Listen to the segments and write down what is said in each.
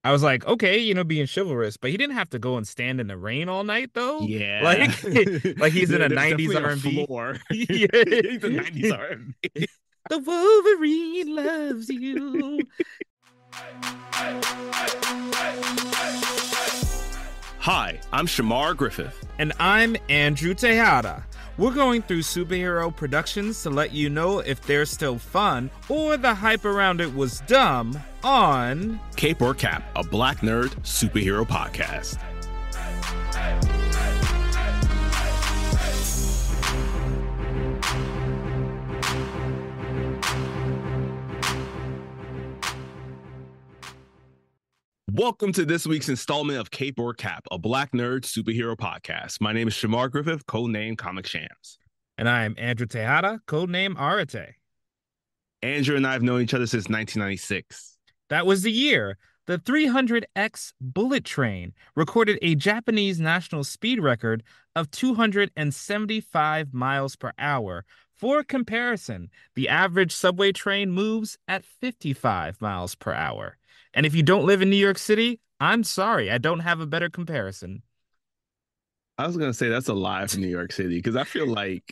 I was like, okay, being chivalrous, but he didn't have to go and stand in the rain all night though. Yeah. Like, like he's in a There's 90s definitely a R&B. floor. Yeah. He's a 90s R&B. The Wolverine loves you. Hi, I'm Shamar Griffith. And I'm Andrew Tejada. We're going through superhero productions to let you know if they're still fun or the hype around it was dumb on Cape or Cap, a Black Nerd superhero podcast. Welcome to this week's installment of Cape or Cap, a Black Nerd superhero podcast. My name is Shamar Griffith, codename Comic Shams. And I'm Andrew Tejada, codename Arate. Andrew and I have known each other since 1996. That was the year the 300X Bullet Train recorded a Japanese national speed record of 275 miles per hour. For comparison, the average subway train moves at 55 miles per hour. And if you don't live in New York City, I'm sorry, I don't have a better comparison. I was going to say that's a lie for New York City because I feel like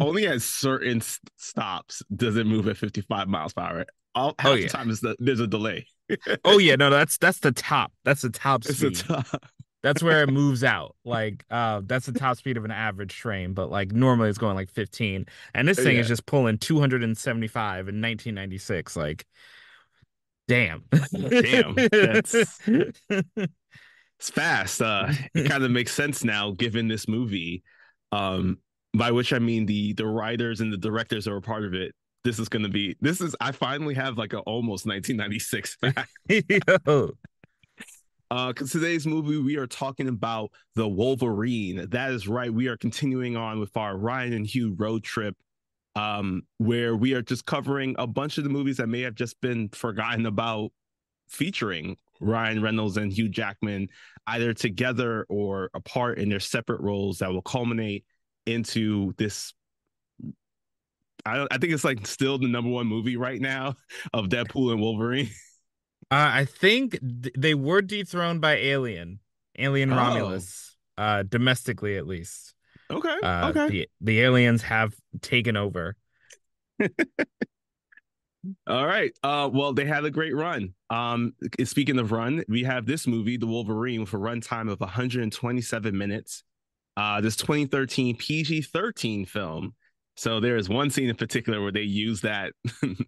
only at certain stops does it move at 55 miles per hour. Oh Half the yeah. time there's a delay. Oh yeah, no, that's the top. That's the top It's a speed. top. That's where it moves out. Like, that's the top speed of an average train, but like normally it's going like 15. And this thing is Yeah, just pulling 275 in 1996. Like, damn. damn, that's it's fast. It kind of makes sense now given this movie. Um, by which I mean the writers and the directors that were part of it. This is I finally have like a almost 1996 fact. Yo. Because today's movie, we are talking about the Wolverine. That is right. We are continuing on with our Ryan and Hugh road trip, where we are just covering a bunch of the movies that may have just been forgotten about, featuring Ryan Reynolds and Hugh Jackman, either together or apart in their separate roles that will culminate into this. I think it's like still the number one movie right now of Deadpool and Wolverine. I think they were dethroned by Alien Oh, Romulus, domestically at least. okay, okay. The aliens have taken over. All right. Well, they had a great run. Speaking of run, we have this movie, The Wolverine, with a runtime of 127 minutes. This 2013 PG-13 film. So there is one scene in particular where they use that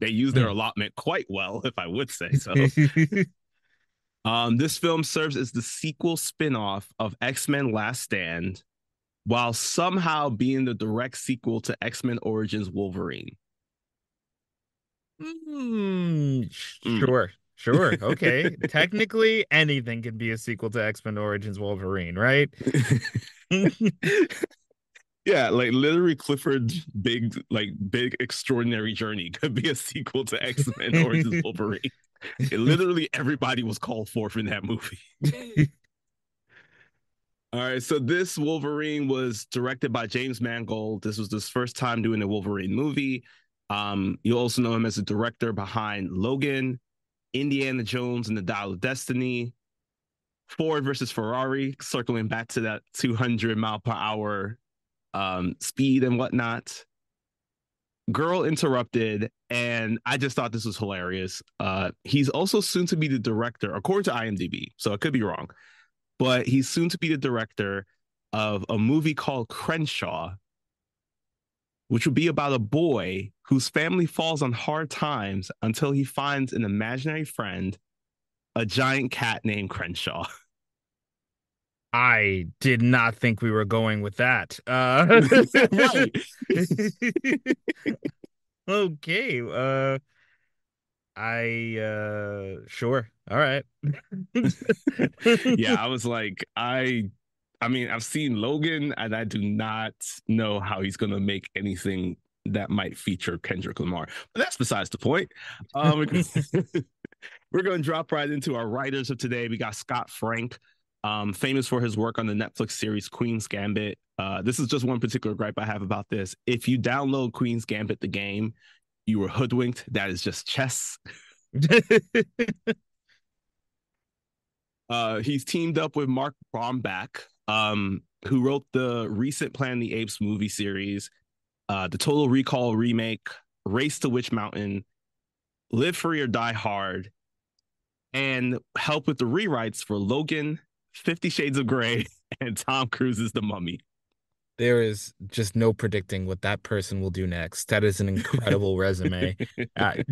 they use their allotment quite well, if I would say so. This film serves as the sequel spin-off of X-Men Last Stand, while somehow being the direct sequel to X-Men Origins Wolverine. Mm. Sure, sure, okay. Technically, anything can be a sequel to X-Men Origins Wolverine, right? Yeah, like literally Clifford's big extraordinary journey could be a sequel to X-Men Origins Wolverine. Literally everybody was called forth in that movie. All right, so this Wolverine was directed by James Mangold. This was his first time doing a Wolverine movie. You also know him as the director behind Logan, Indiana Jones and the Dial of Destiny, Ford versus Ferrari, circling back to that 200 mile per hour speed and whatnot. Girl Interrupted, and I just thought this was hilarious. He's also soon to be the director, according to IMDb, so I could be wrong, but he's soon to be the director of a movie called Crenshaw, which would be about a boy whose family falls on hard times until he finds an imaginary friend, a giant cat named Crenshaw. I did not think we were going with that. Right. Okay. I sure. All right. Yeah, I was like, I mean, I've seen Logan and I do not know how he's gonna make anything that might feature Kendrick Lamar. But that's besides the point. We're going to drop right into our writers of today. We got Scott Frank, famous for his work on the Netflix series Queen's Gambit. This is just one particular gripe I have about this. If you download Queen's Gambit, the game, you were hoodwinked. That is just chess. He's teamed up with Mark Brombach, who wrote the recent Planet of the Apes movie series, the Total Recall remake, Race to Witch Mountain, Live Free or Die Hard, and help with the rewrites for Logan, 50 Shades of Grey, and Tom Cruise's The Mummy. There is just no predicting what that person will do next. That is an incredible resume.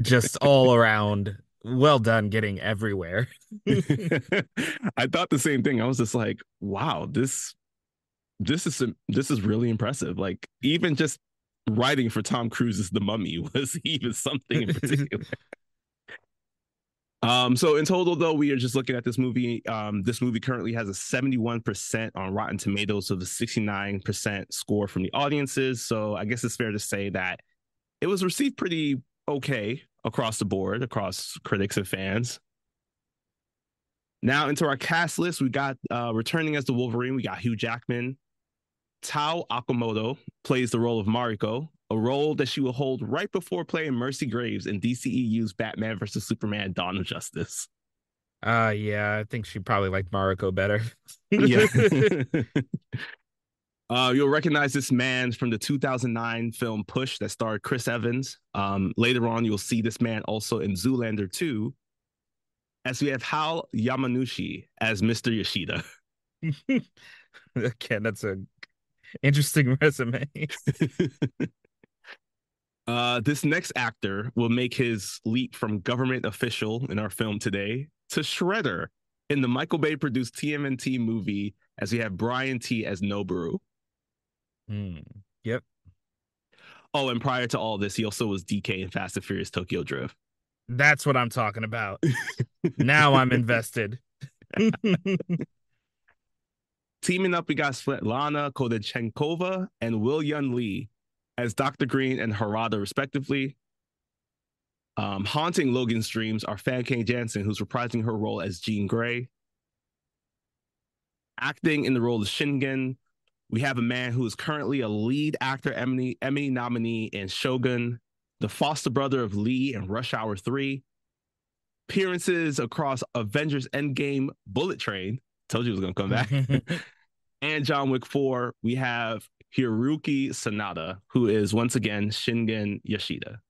Just all around, well done getting everywhere. I thought the same thing. I was just like, wow, this is really impressive. Like even just writing for Tom Cruise's The Mummy was even something in particular. So in total, though, we are just looking at this movie. This movie currently has a 71% on Rotten Tomatoes, so the 69% score from the audiences. So I guess it's fair to say that it was received pretty okay across the board, across critics and fans. Now into our cast list, we got returning as the Wolverine, we got Hugh Jackman. Tao Okamoto plays the role of Mariko, a role that she will hold right before playing Mercy Graves in DCEU's Batman vs. Superman Dawn of Justice. Yeah, I think she probably liked Mariko better. Yeah. You'll recognize this man from the 2009 film Push that starred Chris Evans. Later on, you'll see this man also in Zoolander 2, as we have Hal Yamanouchi as Mr. Yoshida. Again, that's a interesting resume. This next actor will make his leap from government official in our film today to Shredder in the Michael Bay produced TMNT movie, as we have Brian T as Noboru. Hmm. Yep. Oh, and prior to all this, he also was DK in Fast and Furious Tokyo Drift. That's what I'm talking about. Now I'm invested. Teaming up, we got Svetlana Kodachenkova and Will Yun Lee as Dr. Green and Harada, respectively. Haunting Logan's dreams are Fan K Jansen, who's reprising her role as Jean Grey. Acting in the role of Shingen, we have a man who is currently a lead actor Emmy nominee in Shogun, the foster brother of Lee in Rush Hour 3, appearances across Avengers Endgame, Bullet Train, told you it was going to come back, and John Wick 4. We have Hiroyuki Sanada, who is once again Shingen Yoshida.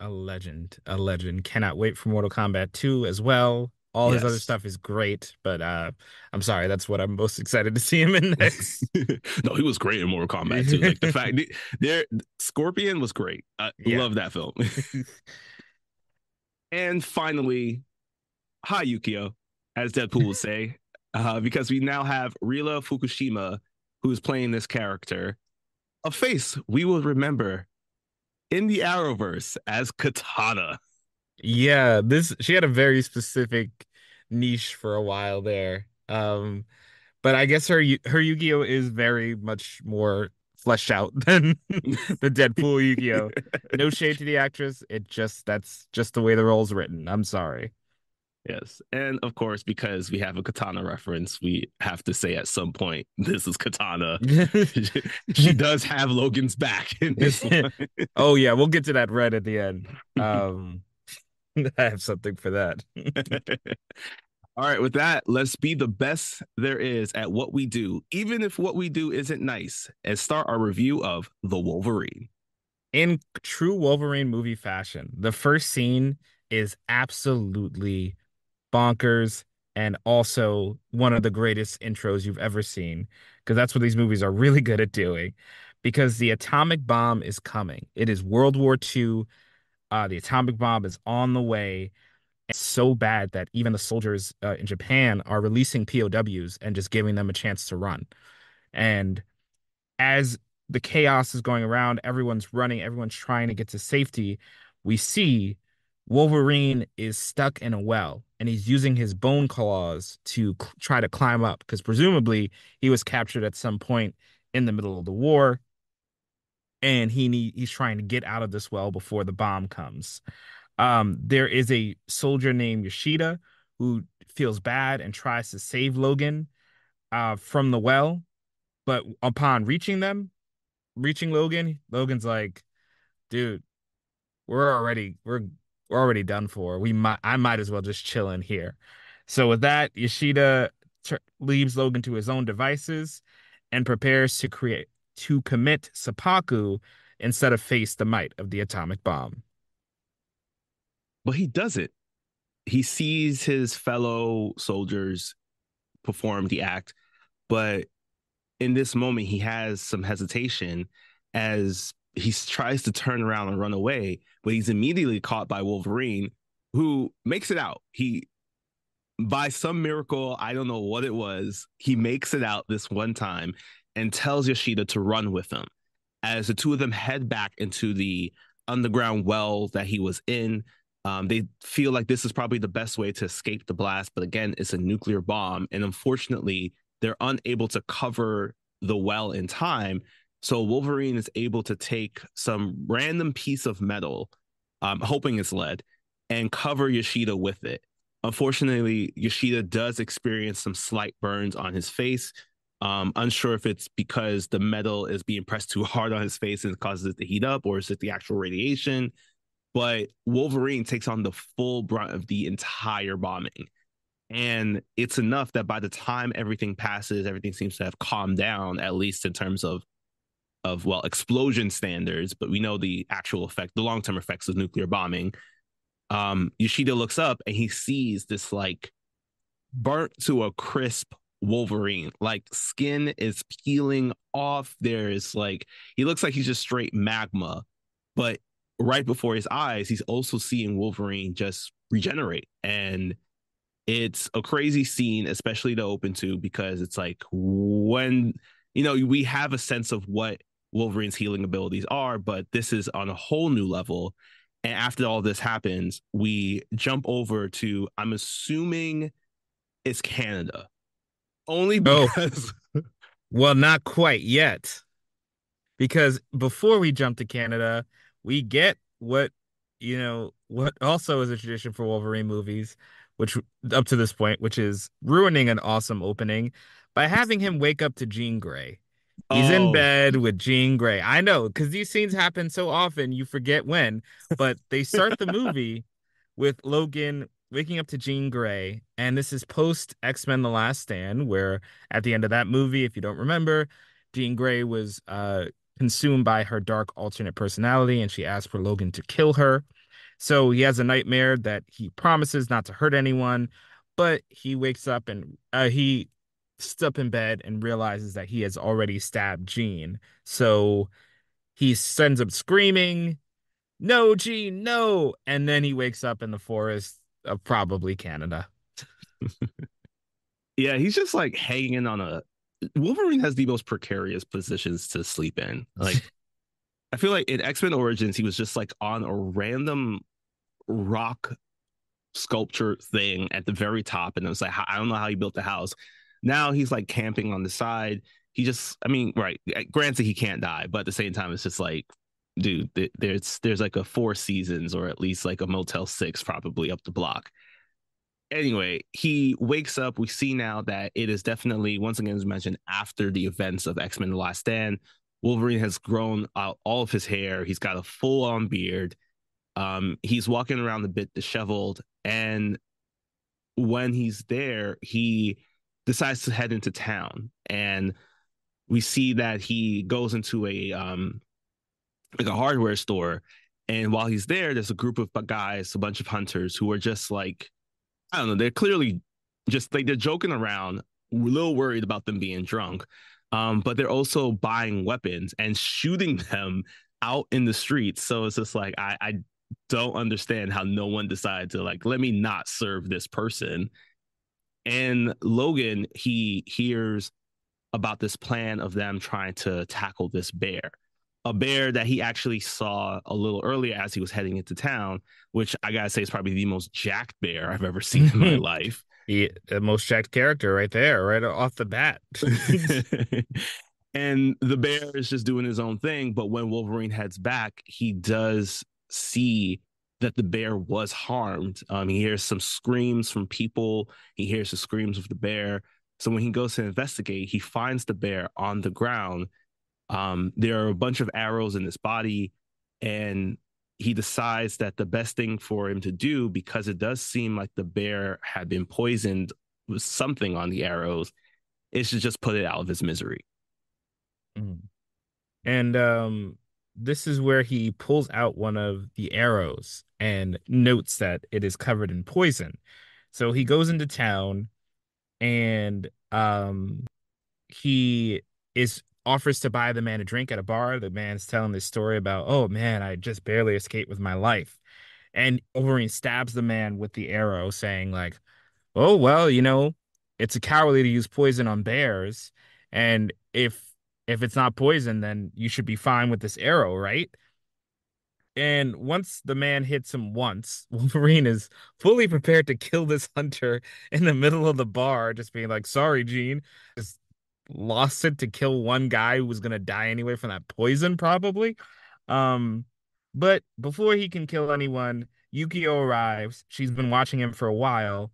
A legend, a legend. Cannot wait for Mortal Kombat 2 as well. All his other Yes. stuff is great, but I'm sorry, that's what I'm most excited to see him in next. No, he was great in Mortal Kombat too. Like the fact there, Scorpion was great. I Yeah. love that film. And finally, hi Yukio, as Deadpool would say, because we now have Rila Fukushima, who's playing this character, a face we will remember in the Arrowverse as Katana. Yeah, this she had a very specific niche for a while there. But I guess her Yu-Gi-Oh is very much more fleshed out than the Deadpool Yu-Gi-Oh. No shade to the actress. That's just the way the role's written. I'm sorry. Yes. And of course, because we have a Katana reference, we have to say at some point, this is Katana. She does have Logan's back in this one. Oh yeah, we'll get to that right at the end. I have something for that. All right, with that, let's be the best there is at what we do, even if what we do isn't nice, and start our review of The Wolverine. In true Wolverine movie fashion, the first scene is absolutely bonkers and also one of the greatest intros you've ever seen because that's what these movies are really good at doing because the atomic bomb is coming. It is World War II. The atomic bomb is on the way. It's so bad that even the soldiers in Japan are releasing POWs and just giving them a chance to run. And as the chaos is going around, everyone's running, everyone's trying to get to safety. We see Wolverine is stuck in a well and he's using his bone claws to try to climb up because presumably he was captured at some point in the middle of the war and he's trying to get out of this well before the bomb comes. There is a soldier named Yoshida who feels bad and tries to save Logan from the well, but upon reaching Logan, Logan's like, dude, we're already done for. I might as well just chill in here. So with that, Yoshida leaves Logan to his own devices and prepares to commit seppuku instead of face the might of the atomic bomb. But he doesn't. He sees his fellow soldiers perform the act, but in this moment, he has some hesitation as he tries to turn around and run away, but he's immediately caught by Wolverine, who makes it out. He, by some miracle, I don't know what it was, he makes it out this one time and tells Yoshida to run with him. As the two of them head back into the underground well that he was in, they feel like this is probably the best way to escape the blast. But again, it's a nuclear bomb. And unfortunately, they're unable to cover the well in time. So Wolverine is able to take some random piece of metal, hoping it's lead, and cover Yoshida with it. Unfortunately, Yoshida does experience some slight burns on his face. Unsure if it's because the metal is being pressed too hard on his face and it causes it to heat up, or is it the actual radiation? But Wolverine takes on the full brunt of the entire bombing. And it's enough that by the time everything passes, everything seems to have calmed down, at least in terms of well, explosion standards, but we know the actual effect, the long-term effects of nuclear bombing. Yoshida looks up and he sees this like burnt to a crisp Wolverine. Like skin is peeling off. There's like he looks like he's just straight magma, but right before his eyes, he's also seeing Wolverine just regenerate. And it's a crazy scene, especially to open to, because it's like when we have a sense of what Wolverine's healing abilities are, but this is on a whole new level. And after all this happens, we jump over to, I'm assuming it's Canada, only Oh, because well, not quite yet. Because before we jump to Canada, we get what also is a tradition for Wolverine movies, which up to this point, which is ruining an awesome opening by having him wake up to Jean Grey. He's in oh, bed with Jean Grey. I know, because these scenes happen so often, you forget when, but they start the movie with Logan waking up to Jean Grey, and this is post X-Men The Last Stand, where at the end of that movie, if you don't remember, Jean Grey was consumed by her dark alternate personality, and she asked for Logan to kill her. So he has a nightmare that he promises not to hurt anyone, but he wakes up and he sits up in bed and realizes that he has already stabbed Jean. So he sends up screaming, "No, Jean, no!" And then he wakes up in the forest of probably Canada. yeah, he's just like hanging on a. Wolverine has the most precarious positions to sleep in. Like, I feel like in X Men Origins, he was just like on a random rock sculpture thing at the very top, and it was like I don't know how he built the house. Now he's like camping on the side. He just, I mean, right? Granted, he can't die, but at the same time, it's just like, dude, there's like a Four Seasons or at least like a Motel 6 probably up the block. Anyway, he wakes up. We see now that it is definitely, once again, as mentioned, after the events of X-Men The Last Stand. Wolverine has grown out all of his hair. He's got a full-on beard. He's walking around a bit disheveled. And when he's there, he decides to head into town. And we see that he goes into a like a hardware store. And while he's there, there's a group of guys, a bunch of hunters who are just like, I don't know, they're clearly just like they're joking around, a little worried about them being drunk. But they're also buying weapons and shooting them out in the streets. So it's just like I don't understand how no one decided to like let me not serve this person. And Logan, he hears about this plan of them trying to tackle this bear, a bear that he actually saw a little earlier as he was heading into town, which I gotta say is probably the most jacked bear I've ever seen in my life. The most checked character right there, right off the bat. And the bear is just doing his own thing. But when Wolverine heads back, he does see that the bear was harmed. He hears some screams from people. He hears the screams of the bear. So when he goes to investigate, he finds the bear on the ground. There are a bunch of arrows in his body, and he decides that the best thing for him to do, because it does seem like the bear had been poisoned with something on the arrows, is to just put it out of his misery. Mhm. And this is where he pulls out one of the arrows and notes that it is covered in poison. So he goes into town and he is offers to buy the man a drink at a bar. The man's telling this story about, oh man, I just barely escaped with my life. And Wolverine stabs the man with the arrow, saying, like, oh well, it's a cowardly to use poison on bears. And if it's not poison, then you should be fine with this arrow, right? And once the man hits him once, Wolverine is fully prepared to kill this hunter in the middle of the bar, just being like, sorry, Gene. Just lost it to kill one guy who was gonna die anyway from that poison, probably. Um, but before he can kill anyone, Yukio arrives. She's been watching him for a while,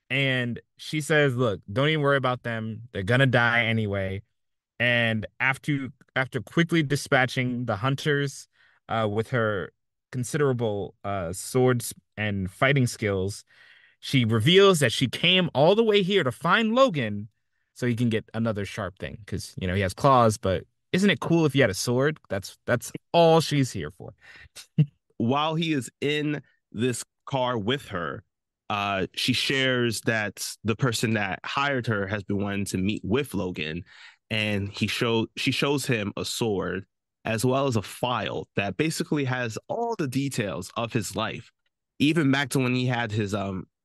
and she says, look, don't even worry about them. They're gonna die anyway. And after quickly dispatching the hunters with her considerable swords and fighting skills, she reveals that she came all the way here to find Logan so he can get another sharp thing because he has claws, but isn't it cool if he had a sword? That's all she's here for. While he is in this car with her, she shares that the person that hired her has been wanting to meet with Logan, and she shows him a sword as well as a file that basically has all the details of his life, even back to when he had his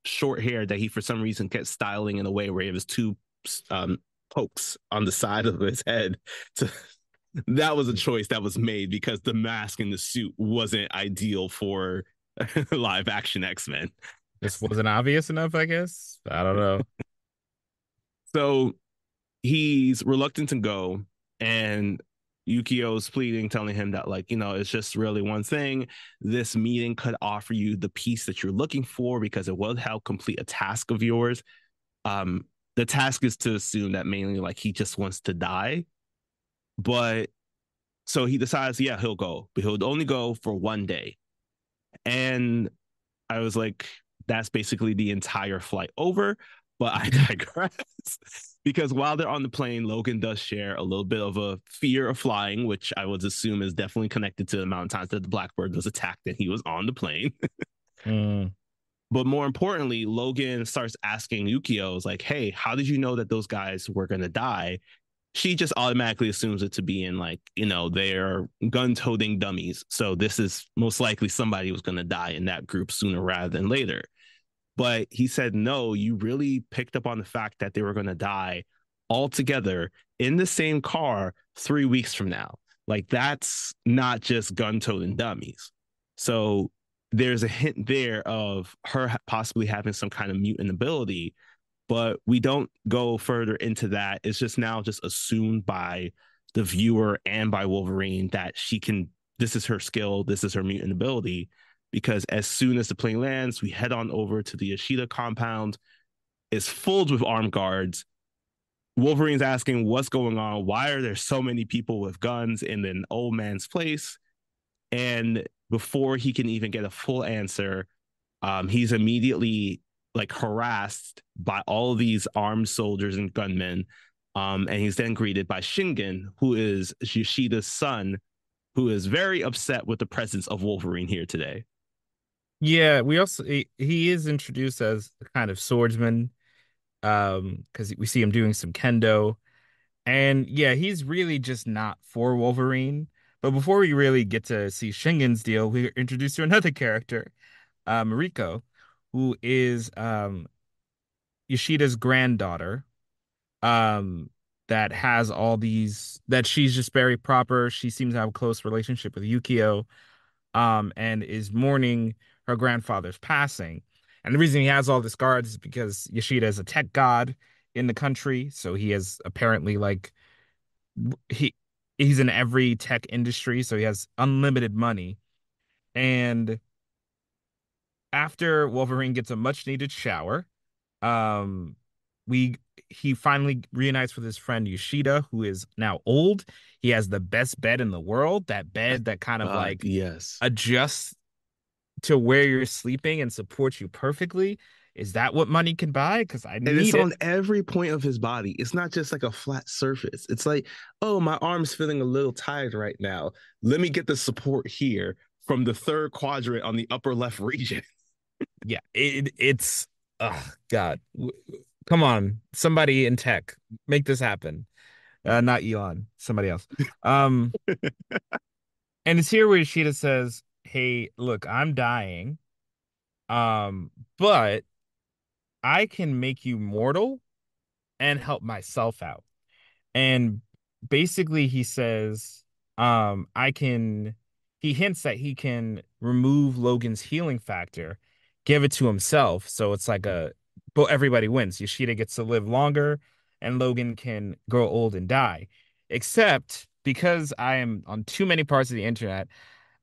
short hair that he for some reason kept styling in a way where he has two um pokes on the side of his head to that was a choice that was made because the mask and the suit wasn't ideal for live action X-Men. This wasn't obvious enough, I guess. I don't know. So he's reluctant to go, and Yukio's pleading, telling him that, like, it's just really one thing. This meeting could offer you the peace that you're looking for because it will help complete a task of yours. Um, the task is to assume that mainly like he just wants to die. But so he decides, yeah, he'll go, but he'll only go for one day. And I was like, that's basically the entire flight over. But I digress because while they're on the plane, Logan does share a little bit of a fear of flying, which I would assume is definitely connected to the amount of times that the Blackbird was attacked and he was on the plane. Mm. But more importantly, Logan starts asking Yukio, like, hey, how did you know that those guys were going to die? She just automatically assumes it to be in like, they're gun-toting dummies. So this is most likely somebody who's going to die in that group sooner rather than later. But he said, no, you really picked up on the fact that they were going to die all together in the same car 3 weeks from now. Like, that's not just gun-toting dummies. So there's a hint there of her possibly having some kind of mutant ability, but we don't go further into that. It's just now just assumed by the viewer and by Wolverine that this is her skill, this is her mutant ability. Because as soon as the plane lands, we head on over to the Yoshida compound. It's filled with armed guards. Wolverine's asking what's going on. Why are there so many people with guns in an old man's place? And before he can even get a full answer, he's immediately like harassed by all of these armed soldiers and gunmen. And he's then greeted by Shingen, who is Yoshida's son, who is very upset with the presence of Wolverine here today. Yeah, we also he is introduced as a kind of swordsman, because we see him doing some kendo. And yeah, he's really just not for Wolverine. But before we really get to see Shingen's deal, we're introduced to another character, Mariko, who is Yoshida's granddaughter, um, that has all these that she's just very proper. She seems to have a close relationship with Yukio, and is mourning her grandfather's passing. And the reason he has all this guards is because Yoshida is a tech god in the country, so he has apparently like he he's in every tech industry, so he has unlimited money. And after Wolverine gets a much needed shower, um, we he finally reunites with his friend Yoshida, who is now old. He has the best bed in the world, that bed that kind of God, like yes. adjusts to where you're sleeping and supports you perfectly. Is that what money can buy? Because I And it's need it. on every point of his body. It's not just like a flat surface. It's like, oh, my arm's feeling a little tired right now. Let me get the support here from the third quadrant on the upper left region. Yeah, it's oh God. Come on, somebody in tech, make this happen. Not Elon, somebody else. Um, and it's here where Ishida says, "Hey, look, I'm dying. But I can make you mortal and help myself out." And basically he says, I can he hints that he can remove Logan's healing factor, give it to himself. So it's like but everybody wins. Yoshida gets to live longer and Logan can grow old and die. Except because I am on too many parts of the internet,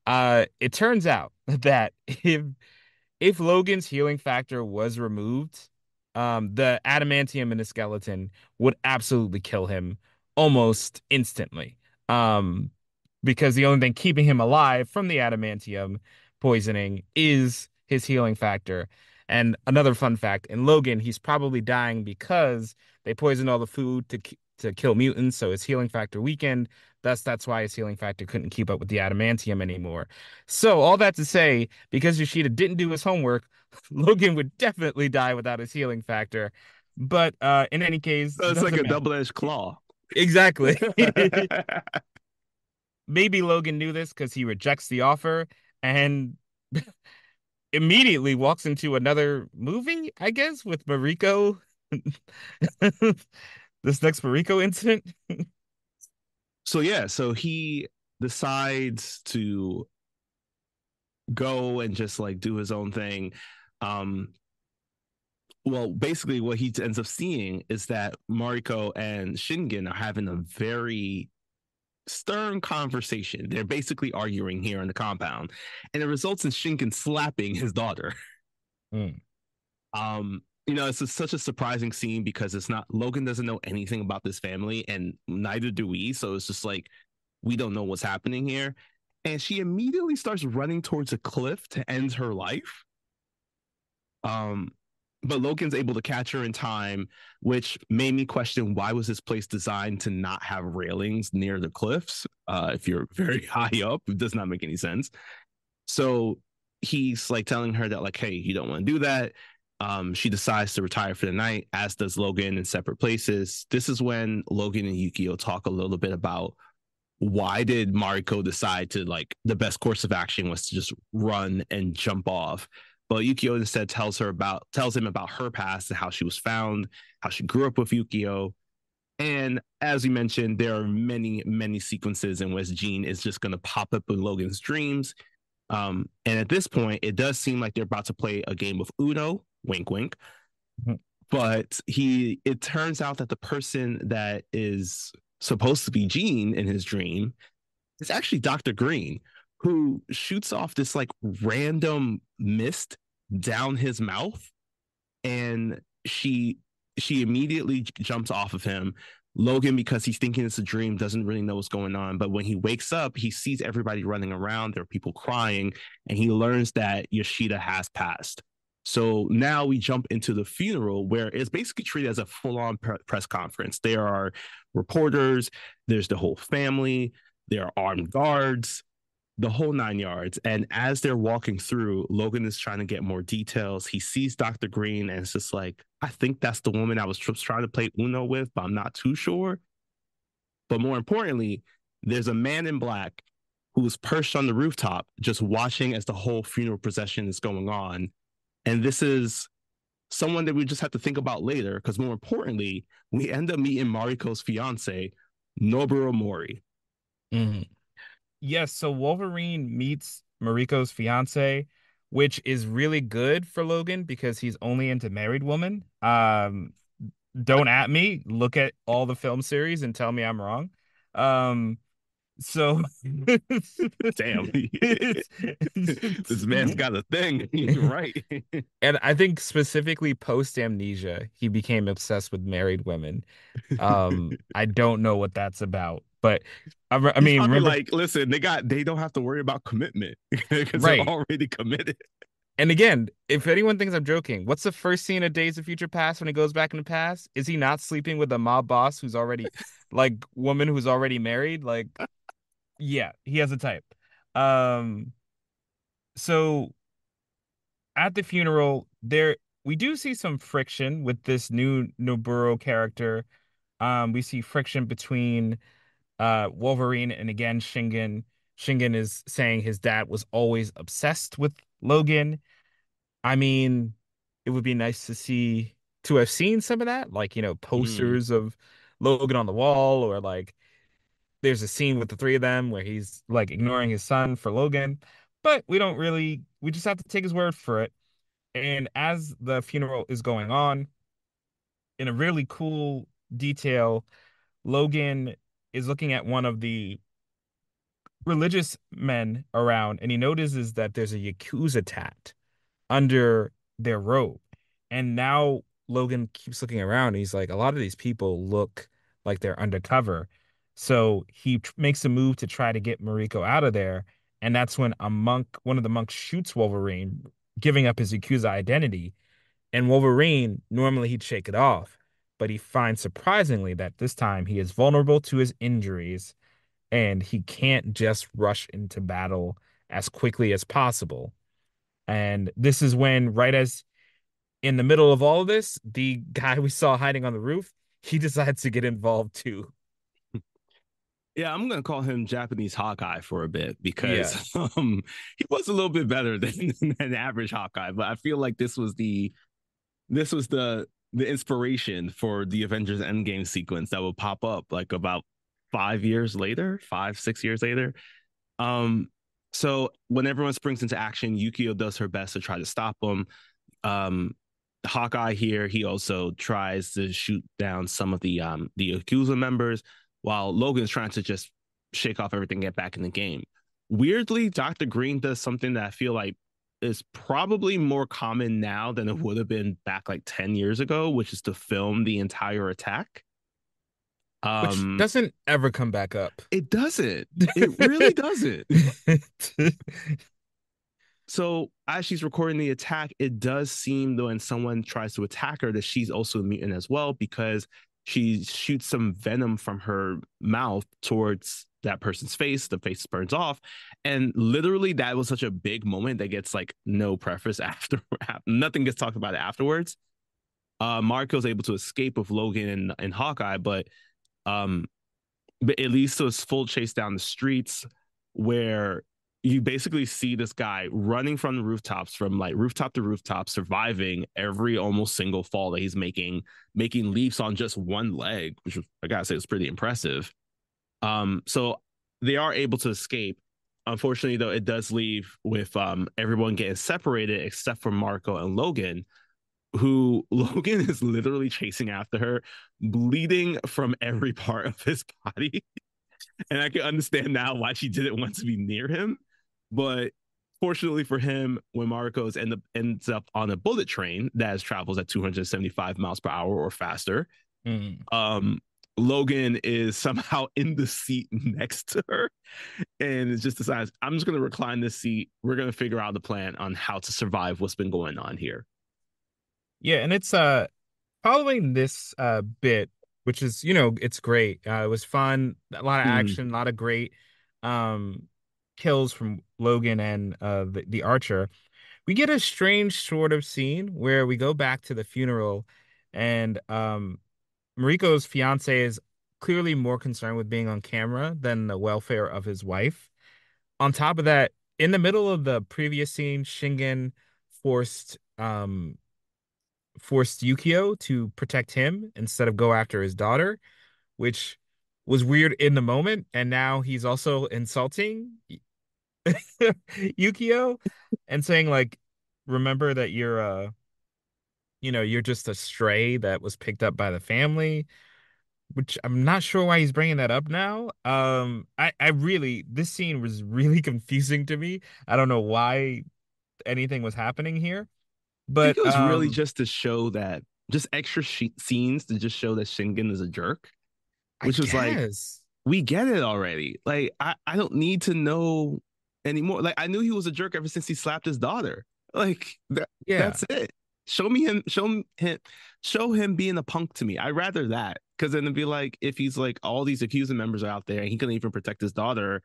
it turns out that if Logan's healing factor was removed, the adamantium in the skeleton would absolutely kill him almost instantly. Um, because the only thing keeping him alive from the adamantium poisoning is his healing factor. And another fun fact, in Logan, he's probably dying because they poisoned all the food to kill mutants, so his healing factor weakened. Thus, that's why his healing factor couldn't keep up with the adamantium anymore. So, all that to say, because Yoshida didn't do his homework, Logan would definitely die without his healing factor. But in any case, So it's like doesn't a matter. double-edged claw. Exactly. Maybe Logan knew this because he rejects the offer and immediately walks into another movie, I guess, with Mariko. This next Mariko incident. So yeah, so he decides to go and just like do his own thing. Um, well, basically, what he ends up seeing is that Mariko and Shingen are having a very stern conversation. They're basically arguing here in the compound, and it results in Shingen slapping his daughter. Mm. It's such a surprising scene because it's not Logan doesn't know anything about this family, and neither do we. So it's just like we don't know what's happening here. And she immediately starts running towards a cliff to end her life. Um, but Logan's able to catch her in time, which made me question why was this place designed to not have railings near the cliffs? If you're very high up, it does not make any sense. So he's like telling her that, like, hey, you don't want to do that. She decides to retire for the night, as does Logan in separate places. This is when Logan and Yukio talk a little bit about why did Mariko decide to like the best course of action was to just run and jump off. But Yukio instead tells him about her past and how she was found, how she grew up with Yukio. And as we mentioned, there are many sequences in which Jean is just going to pop up in Logan's dreams. And at this point, it does seem like they're about to play a game of Uno, wink, wink. But it turns out that the person that is supposed to be Jean in his dream is actually Dr. Green, who shoots off this like random mist down his mouth, and she immediately jumps off of him. Logan, because he's thinking it's a dream, doesn't really know what's going on. But when he wakes up, he sees everybody running around. There are people crying, and he learns that Yoshida has passed. So now we jump into the funeral where it's basically treated as a full on press conference. There are reporters, there's the whole family, there are armed guards, the whole 9 yards. And as they're walking through, Logan is trying to get more details. He sees Dr. Green and it's just like, I think that's the woman I was trying to play Uno with, but I'm not too sure. But more importantly, there's a man in black who's perched on the rooftop, just watching as the whole funeral procession is going on. And this is someone that we just have to think about later, because more importantly, we end up meeting Mariko's fiance, Noboru Mori. Mhm. Yes, so Wolverine meets Mariko's fiance, which is really good for Logan because he's only into married women. Don't at me, look at all the film series and tell me I'm wrong. Um, So Damn, it's, this man's got a thing. You're right. and I think specifically post amnesia, he became obsessed with married women. I don't know what that's about, but I He's mean, probably remember, like, listen, they don't have to worry about commitment because they're right? already committed. And again, if anyone thinks I'm joking, what's the first scene of Days of Future Past when he goes back in the past? Is he not sleeping with a mob boss who's already like woman who's already married? Like, yeah, he has a type. Um, so at the funeral, there we do see some friction with this new Noburo character. We see friction between Wolverine and again Shingen. Shingen is saying his dad was always obsessed with Logan. I mean, it would be nice to have seen some of that, like, Mm. posters of Logan on the wall, or like there's a scene with the three of them where he's like ignoring his son for Logan. But we just have to take his word for it. And as the funeral is going on, in a really cool detail, Logan is looking at one of the religious men around and he notices that there's a Yakuza tat under their robe. And now Logan keeps looking around and he's like, a lot of these people look like they're undercover. So he makes a move to try to get Mariko out of there. And that's when one of the monks shoots Wolverine, giving up his Yakuza identity. And Wolverine, normally he'd shake it off, but he finds surprisingly that this time he is vulnerable to his injuries and he can't just rush into battle as quickly as possible. And this is when, right as in the middle of all of this, the guy we saw hiding on the roof, he decides to get involved too. Yeah, I'm gonna call him Japanese Hawkeye for a bit because Yes. he was a little bit better than an average Hawkeye, but I feel like this was the inspiration for the Avengers Endgame sequence that will pop up like about 5 years later, 5, 6 years later. Um, so when everyone springs into action, Yukio does her best to try to stop him. Um, Hawkeye here, he also tries to shoot down some of the Yakuza members, while Logan's trying to just shake off everything, get back in the game. Weirdly, Dr. Green does something that I feel like is probably more common now than it would have been back like 10 years ago, which is to film the entire attack. Which Um, doesn't ever come back up. it doesn't. It really doesn't. So as she's recording the attack, it does seem though when someone tries to attack her that she's also a mutant as well because she shoots some venom from her mouth towards that person's face. The face burns off, and literally that was such a big moment that gets like no preface after. Nothing gets talked about afterwards. Marco's able to escape with Logan and Hawkeye, um, but it leads to a full chase down the streets where you basically see this guy running from the rooftops from like rooftop to rooftop, surviving every almost single fall that he's making leaps on just one leg, which I gotta say is pretty impressive. So they are able to escape. Unfortunately, though, it does leave with everyone getting separated except for Marco and Logan, who Logan is literally chasing after her, bleeding from every part of his body. And I can understand now why she didn't want to be near him. But fortunately for him, when Marcos ends up on a bullet train that travels at 275 miles per hour or faster, Mm. um, Logan is somehow in the seat next to her and it just decides, I'm just going to recline this seat. We're going to figure out the plan on how to survive what's been going on here. Yeah, and it's following this bit, which is, it's great. It was fun, a lot of Mm. action, a lot of great um kills from Logan and the archer. We get a strange sort of scene where we go back to the funeral and Mariko's fiance is clearly more concerned with being on camera than the welfare of his wife. On top of that, in the middle of the previous scene, Shingen forced forced Yukio to protect him instead of go after his daughter, which was weird in the moment. And now he's also insulting Yukio and saying like, remember that you're just a stray that was picked up by the family. which I'm not sure why he's bringing that up now. I really this scene was really confusing to me. I don't know why anything was happening here, I think but it was really just to show that, just extra scenes to just show that Shingen is a jerk, I which was like, guess. we get it already. Like, I don't need to know anymore. Like, I knew he was a jerk ever since he slapped his daughter. Like Yeah. that's it. Show me him, show him being a punk to me. I'd rather that. Because then it'd be like, if he's like, all these Yakuza members are out there and he couldn't even protect his daughter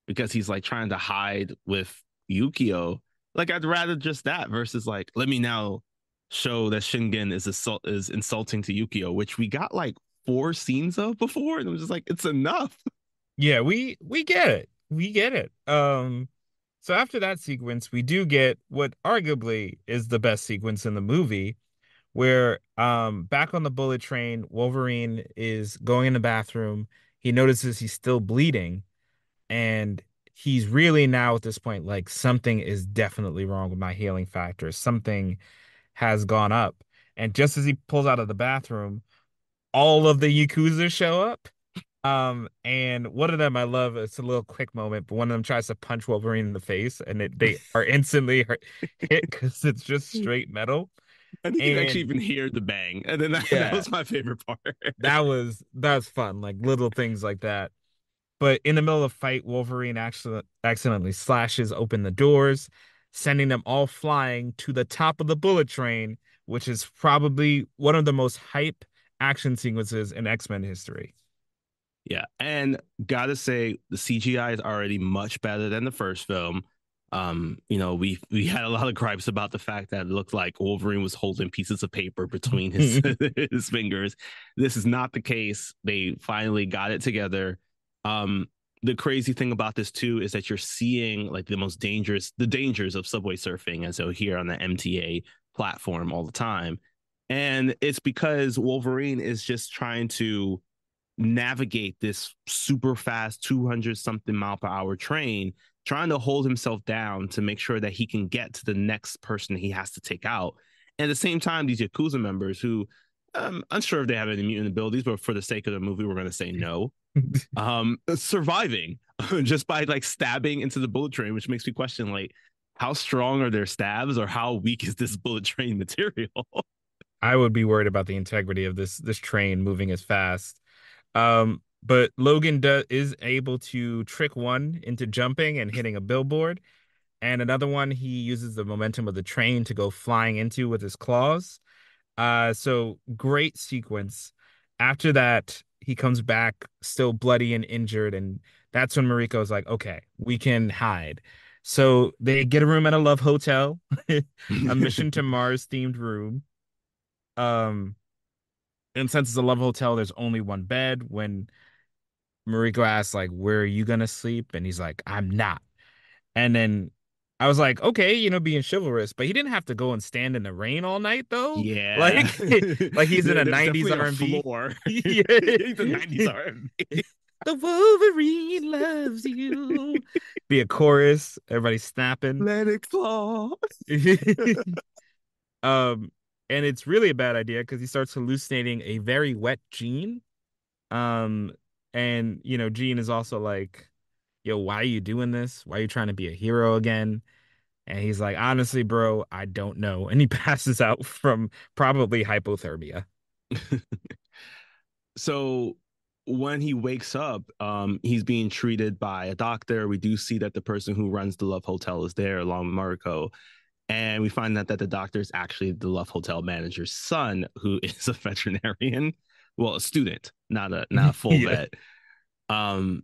because he's like trying to hide with Yukio. Like, I'd rather just that versus like, let me now show that Shingen is insulting to Yukio, which we got like 4 scenes of before, and I'm just like, it's enough. Yeah, we get it. We get it. So after that sequence, we do get what arguably is the best sequence in the movie, where back on the bullet train, Wolverine is going in the bathroom. He notices he's still bleeding, and he's really now at this point like something is definitely wrong with my healing factor. Something has gone up. And just as he pulls out of the bathroom, all of the Yakuza show up. And one of them I love, it's a little quick moment, but one of them tries to punch Wolverine in the face and they are instantly hit because it's just straight metal. I think you can actually And even hear the bang, and then that yeah, was my favorite part. that's fun, like little things like that. But in the middle of the fight, Wolverine actually accidentally slashes open the doors, sending them all flying to the top of the bullet train, which is probably one of the most hype action sequences in X-Men history. Yeah, and gotta say the CGI is already much better than the first film. We had a lot of gripes about the fact that it looked like Wolverine was holding pieces of paper between his his fingers. This is not the case. They finally got it together. Um, the crazy thing about this too is that you're seeing like the dangers of subway surfing as you'll hear on the MTA platform all the time. And it's because Wolverine is just trying to navigate this super fast 200 something mile per hour train, trying to hold himself down to make sure that he can get to the next person he has to take out. And at the same time, these Yakuza members who, I'm unsure if they have any mutant abilities, but for the sake of the movie, we're going to say no, surviving just by like stabbing into the bullet train, which makes me question like, how strong are their stabs or how weak is this bullet train material? I would be worried about the integrity of this train moving as fast. But Logan is able to trick one into jumping and hitting a billboard, and another one he uses the momentum of the train to go flying into with his claws. So great sequence. After that, he comes back still bloody and injured, and that's when Mariko's like, "Okay, we can hide." So they get a room at a love hotel, a Mission to Mars themed room. Um, and since it's a love hotel, there's only one bed. When Mariko asks, like, where are you gonna sleep? And he's like, I'm not. And then I was like, okay, being chivalrous, but he didn't have to go and stand in the rain all night though. Yeah, Like, like he's in a there's 90s definitely a R&B. floor. Yeah. He's a 90s R&B. The Wolverine loves you. Be a chorus, everybody snapping. Let it fall. Um, and it's really a bad idea because he starts hallucinating a very wet Jean. Um, and Jean is also like, yo, why are you doing this? Why are you trying to be a hero again? And he's like, honestly, bro, I don't know. And he passes out from probably hypothermia. So when he wakes up, he's being treated by a doctor. We do see that the person who runs the Love Hotel is there along with Mariko. And we find out that the doctor is actually the Love Hotel manager's son, who is a veterinarian. Well, a student, not a full Yeah. vet. Um,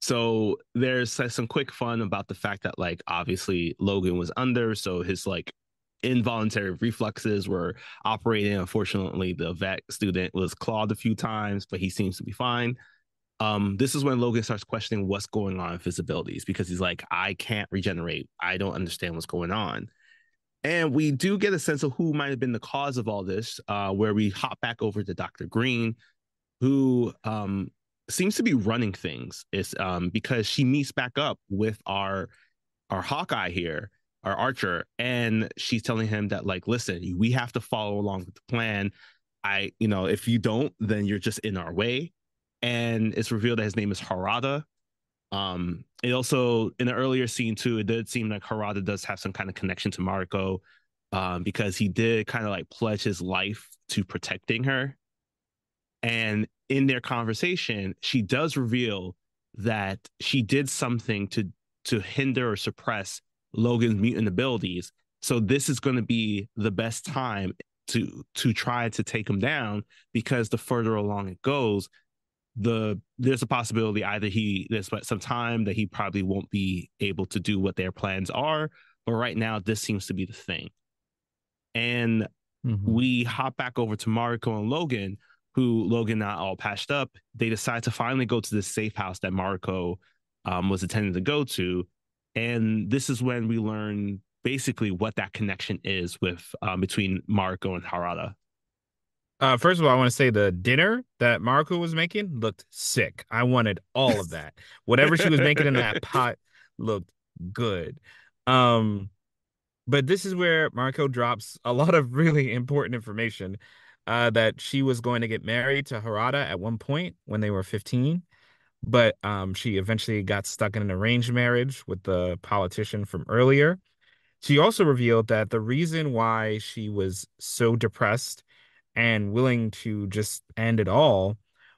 so there's like, some quick fun about the fact that like obviously Logan was under, so his like involuntary reflexes were operating. Unfortunately, the vet student was clawed a few times, but he seems to be fine. This is when Logan starts questioning what's going on with his abilities because he's like, I can't regenerate. I don't understand what's going on. And we do get a sense of who might have been the cause of all this, where we hop back over to Dr. Green, who seems to be running things. It's because she meets back up with our Hawkeye here, our Archer, and she's telling him that like, listen, we have to follow along with the plan. If you don't, then you're just in our way. and it's revealed that his name is Harada. It also in the earlier scene too, it did seem like Harada does have some kind of connection to Mariko, because he did kind of like pledge his life to protecting her. And in their conversation, she does reveal that she did something to hinder or suppress Logan's mutant abilities. So this is going to be the best time to try to take him down, because the further along it goes, there's a possibility either there's some time that he probably won't be able to do what their plans are, but right now this seems to be the thing. And Mhm. we hop back over to Mariko and Logan, who Logan not all patched up. They decide to finally go to this safe house that Mariko was intending to go to. And this is when we learn basically what that connection is with between Mariko and Harada. First of all, I want to say the dinner that Mariko was making looked sick. I wanted all of that. Whatever she was making in that pot looked good. Um, but this is where Mariko drops a lot of really important information. That she was going to get married to Harada at one point when they were 15, but she eventually got stuck in an arranged marriage with the politician from earlier. She also revealed that the reason why she was so depressed and willing to just end it all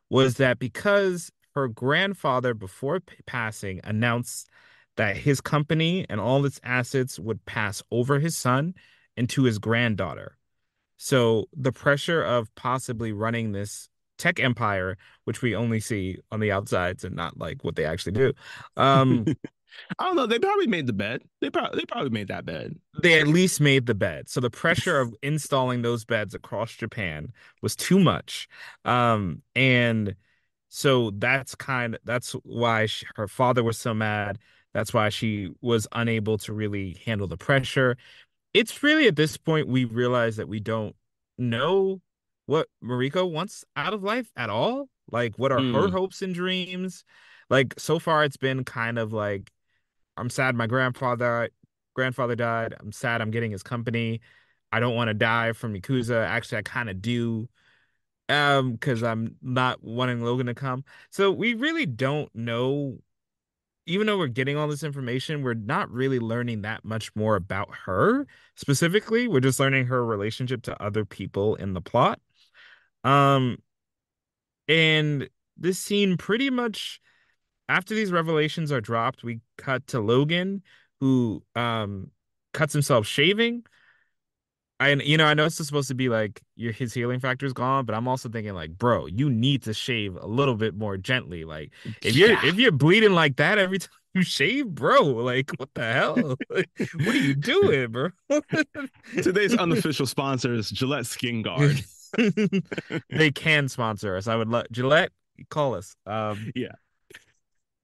was that because her grandfather, before passing, announced that his company and all its assets would pass over his son and to his granddaughter. So the pressure of possibly running this tech empire, which we only see on the outsides and not like what they actually do, um, I don't know. They probably made the bed. They probably made that bed. they at least made the bed. So the pressure of installing those beds across Japan was too much. And so that's why her father was so mad. That's why she was unable to really handle the pressure. It's really at this point we realize that we don't know what Mariko wants out of life at all. Like, what are her Mm. hopes and dreams? Like, so far it's been kind of like, I'm sad my grandfather died. I'm sad I'm getting his company. I don't want to die from Yakuza. Actually, I kind of do. Because I'm not wanting Logan to come. So we really don't know, even though we're getting all this information, we're not really learning that much more about her specifically. We're just learning her relationship to other people in the plot. Um, and this scene pretty much after these revelations are dropped, we cut to Logan, who cuts himself shaving. I know it's supposed to be like his healing factor is gone, but I'm also thinking like, bro, you need to shave a little bit more gently. Like, Yeah. if you're bleeding like that every time you shave, bro, like what the hell? Like, what are you doing, bro? Today's unofficial sponsor is Gillette Skin Guard. They can sponsor us. I would love Gillette, call us. Yeah.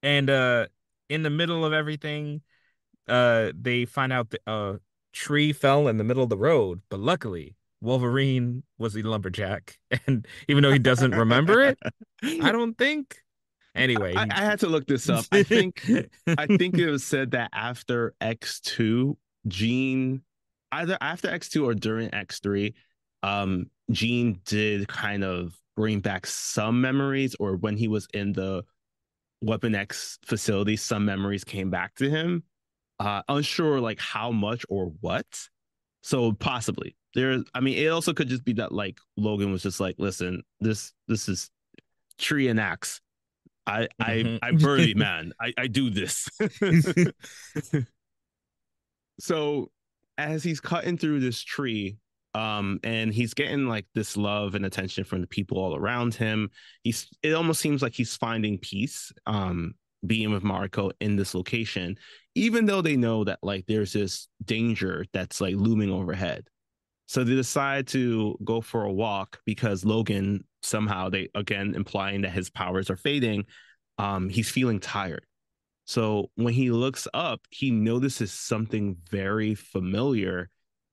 And in the middle of everything, they find out that a tree fell in the middle of the road, but luckily Wolverine was the lumberjack, and even though he doesn't remember it, I don't think. Anyway, I had to look this up. I think it was said that after X2, Gene, either after X2 or during X3, Gene did kind of bring back some memories, or when he was in the Weapon X facility, some memories came back to him. Unsure like how much or what. So possibly there. I mean, it also could just be that like Logan was just like, listen, this is tree and axe. I birthed man. I do this. So as he's cutting through this tree, and he's getting like this love and attention from the people all around him, it almost seems like he's finding peace, being with Mariko in this location, even though they know that like there's this danger that's like looming overhead. So they decide to go for a walk because Logan, somehow, they again implying that his powers are fading, he's feeling tired. So when he looks up, he notices something very familiar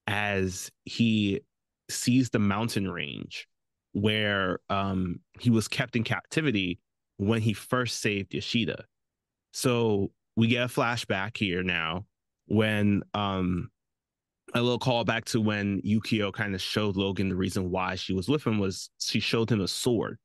as he sees the mountain range where he was kept in captivity when he first saved Yoshida. So we get a flashback here now when a little callback to when Yukio kind of showed Logan the reason why she was with him was she showed him a sword.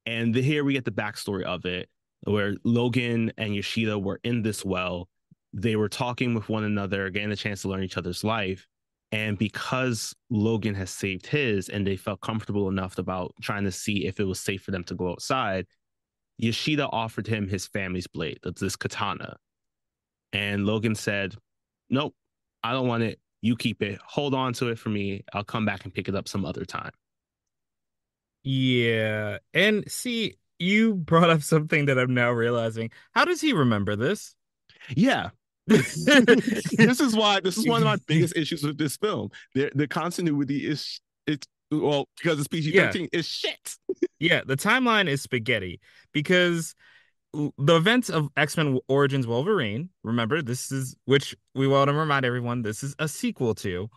And here we get the backstory of it, where Logan and Yoshida were in this well. They were talking with one another, getting a chance to learn each other's life. And because Logan has saved his and they felt comfortable enough about trying to see if it was safe for them to go outside, Yoshida offered him his family's blade, this katana. And Logan said, "Nope, I don't want it. You keep it. Hold on to it for me. I'll come back and pick it up some other time." Yeah. And see, you brought up something that I'm now realizing. How does he remember this? Yeah. This is one of my biggest issues with this film. The continuity is it's well, because it's PG Yeah. 13 is shit. Yeah, the timeline is spaghetti because the events of X-Men Origins Wolverine, remember, this is which we want to remind everyone this is a sequel to.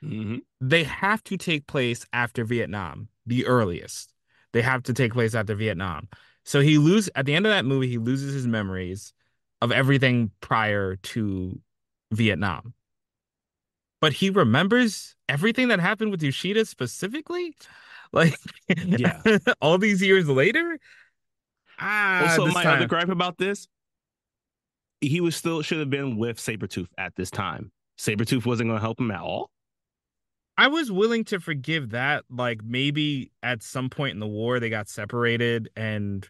Mm-hmm. They have to take place after Vietnam, the earliest. They have to take place after Vietnam. So he lose at the end of that movie, he loses his memories of everything prior to Vietnam. But he remembers everything that happened with Yoshida specifically, like Yeah. all these years later. Also, This my other time gripe about this, he was still should have been with Sabretooth at this time. Sabretooth wasn't going to help him at all. I was willing to forgive that. Like maybe at some point in the war they got separated and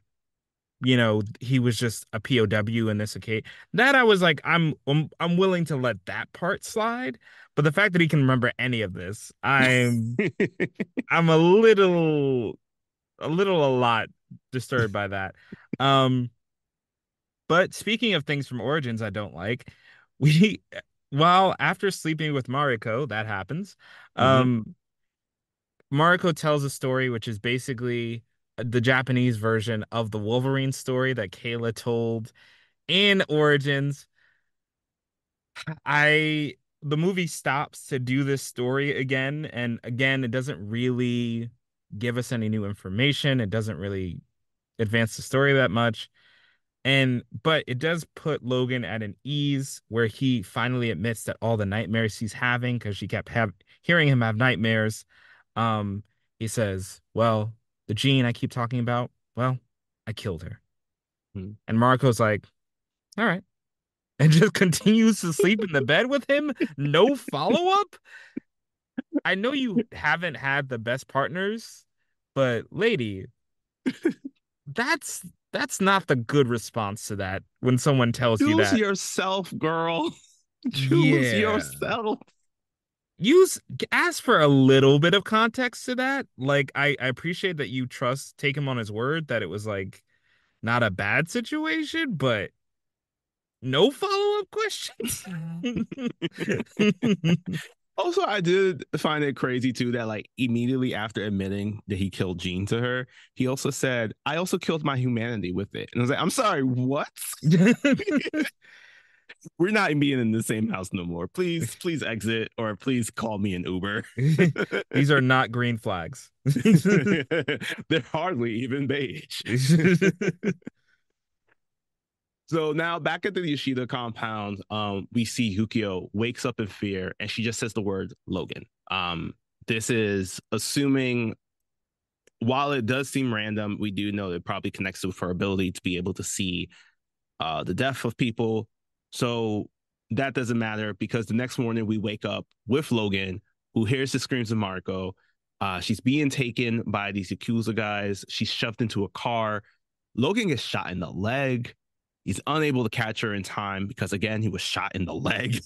he was just a POW in this occasion. That I was like, I'm willing to let that part slide. But the fact that he can remember any of this, I'm a lot disturbed by that. Um, but speaking of things from Origins I don't like, we while after sleeping with Mariko, that happens. Mm-hmm. Mariko tells a story which is basically the Japanese version of the Wolverine story that Kayla told in Origins. I the movie stops to do this story again, and again, it doesn't really give us any new information. It doesn't really advance the story that much. And but it does put Logan at an ease where he finally admits that all the nightmares he's having, because she kept hearing him have nightmares. Um, he says, "Well, the Jean I keep talking about, well, I killed her." Mm-hmm. And Marco's like, "All right," and just continues to sleep in the bed with him. No follow up. I know you haven't had the best partners, but lady, that's that's not the good response to that when someone tells you Choose that. yourself, girl. Choose Yeah. yourself. Use Ask for a little bit of context to that. Like I appreciate that you take him on his word that it was like not a bad situation, but no follow-up questions. Also, I did find it crazy too that like immediately after admitting that he killed Jean to her, he also said, "I also killed my humanity with it." And I was like, "I'm sorry, what? We're not being in the same house no more. Please, please exit or please call me an Uber." These are not green flags. They're hardly even beige. So now back at the Yoshida compound, we see Yukio wakes up in fear and she just says the word Logan. This is assuming, while it does seem random, we do know it probably connects with her ability to be able to see the death of people. So that doesn't matter because the next morning we wake up with Logan, who hears the screams of Marco. She's being taken by these Yakuza guys. She's shoved into a car. Logan gets shot in the leg. He's unable to catch her in time because, again, he was shot in the leg.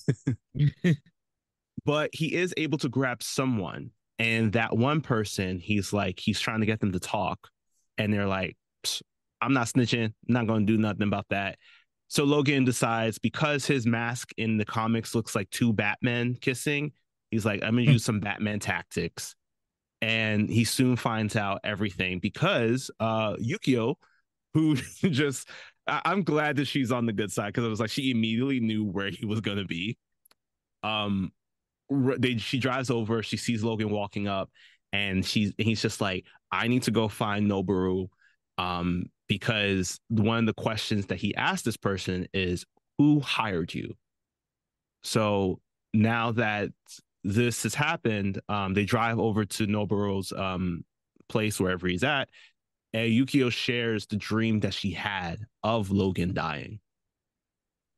But he is able to grab someone. And that one person, he's trying to get them to talk. And they're like, "I'm not snitching. I'm not going to do nothing about that." So Logan decides, because his mask in the comics looks like two Batmen kissing, he's like, "I'm going to use some Batman tactics." And he soon finds out everything because Yukio, who just, I'm glad that she's on the good side because it was like she immediately knew where he was going to be. Um, she drives over, she sees Logan walking up, and he's just like, "I need to go find Noboru." Because one of the questions that he asked this person is, "Who hired you?" So now that this has happened, they drive over to Noboru's place, wherever he's at, and Yukio shares the dream that she had of Logan dying.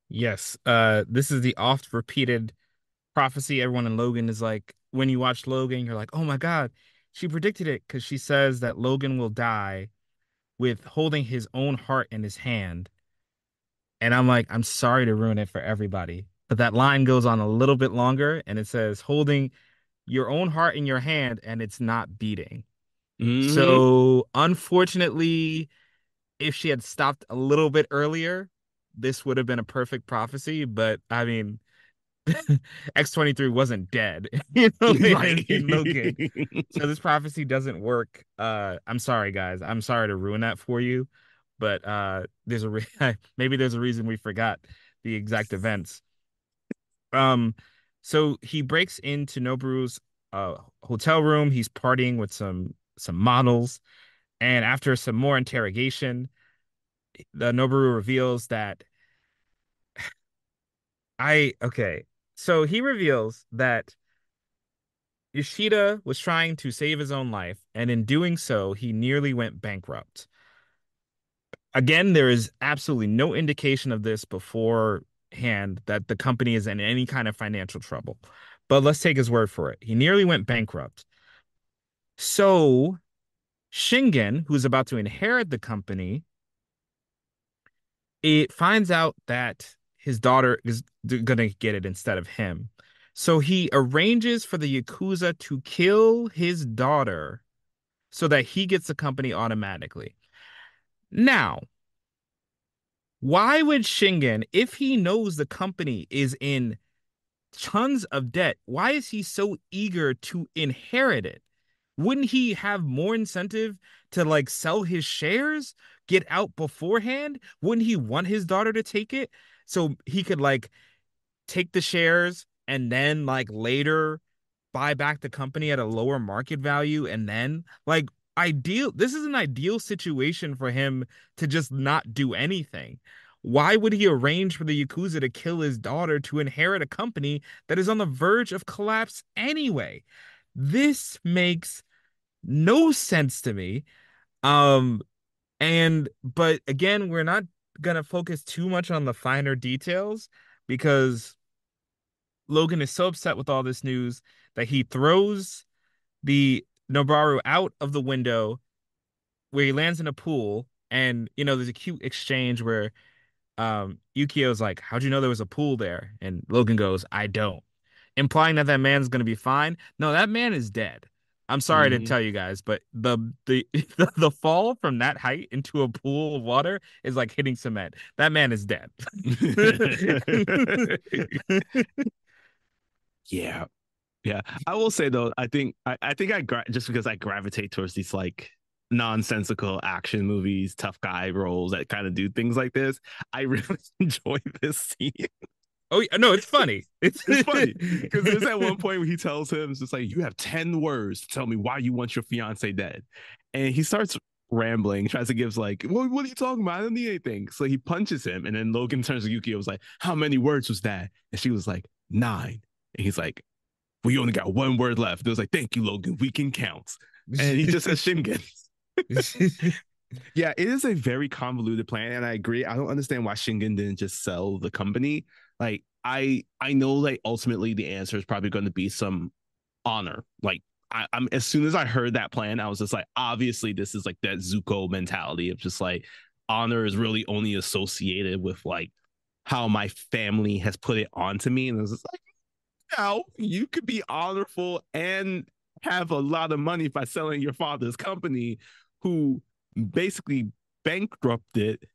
Yes. This is the oft repeated prophecy. Everyone in Logan is like, when you watch Logan, you're like, oh my God, she predicted it because she says that Logan will die with holding his own heart in his hand. And I'm like, I'm sorry to ruin it for everybody. But that line goes on a little bit longer and it says, holding your own heart in your hand and it's not beating. Mm-hmm. So, unfortunately, if she had stopped a little bit earlier, this would have been a perfect prophecy. But I mean, X-23 wasn't dead, Right. in Logan. So this prophecy doesn't work. I'm sorry, guys. I'm sorry to ruin that for you, but there's a maybe there's a reason we forgot the exact events. Um, so he breaks into Noburu's hotel room. He's partying with some models, and after some more interrogation, the Noboru reveals that I okay. So he reveals that Yoshida was trying to save his own life, and in doing so, he nearly went bankrupt. Again, there is absolutely no indication of this beforehand that the company is in any kind of financial trouble. But let's take his word for it. He nearly went bankrupt. So Shingen, who's about to inherit the company, it finds out that his daughter is gonna get it instead of him. So he arranges for the Yakuza to kill his daughter so that he gets the company automatically. Now, why would Shingen, if he knows the company is in tons of debt, why is he so eager to inherit it? Wouldn't he have more incentive to like sell his shares, get out beforehand? Wouldn't he want his daughter to take it so he could like take the shares and then like later buy back the company at a lower market value and then like ideal this is an ideal situation for him to just not do anything. Why would he arrange for the Yakuza to kill his daughter to inherit a company that is on the verge of collapse anyway? This makes no sense to me. Um and but again, we're not gonna focus too much on the finer details because Logan is so upset with all this news that he throws the Nobaru out of the window where he lands in a pool. And, there's a cute exchange where Yukio's like, how'd you know there was a pool there? And Logan goes, I don't. Implying that that man's going to be fine. No, that man is dead. I'm sorry to Mm-hmm. tell you guys, but the the fall from that height into a pool of water is like hitting cement. That man is dead. Yeah. Yeah, I will say though, I think just because I gravitate towards these like nonsensical action movies, tough guy roles that kind of do things like this, I really enjoy this scene. Oh yeah, no, it's funny. It's It's funny because there's at one point where he tells him, it's just like, you have 10 words to tell me why you want your fiance dead. And he starts rambling, tries to give like, what are you talking about? I don't need anything. So he punches him. And then Logan turns to Yuki and was like, how many words was that? And she was like, 9. And he's like, we only got one word left. It was like, thank you, Logan. We can count. And he just says Shingen. Yeah, it is a very convoluted plan, and I agree. I don't understand why Shingen didn't just sell the company. Like, I know like ultimately the answer is probably going to be some honor. Like, I'm as soon as I heard that plan, I was just like, obviously this is like that Zuko mentality of just like honor is really only associated with like how my family has put it onto me, and it was just like, now you could be honorful and have a lot of money by selling your father's company, who basically bankrupted,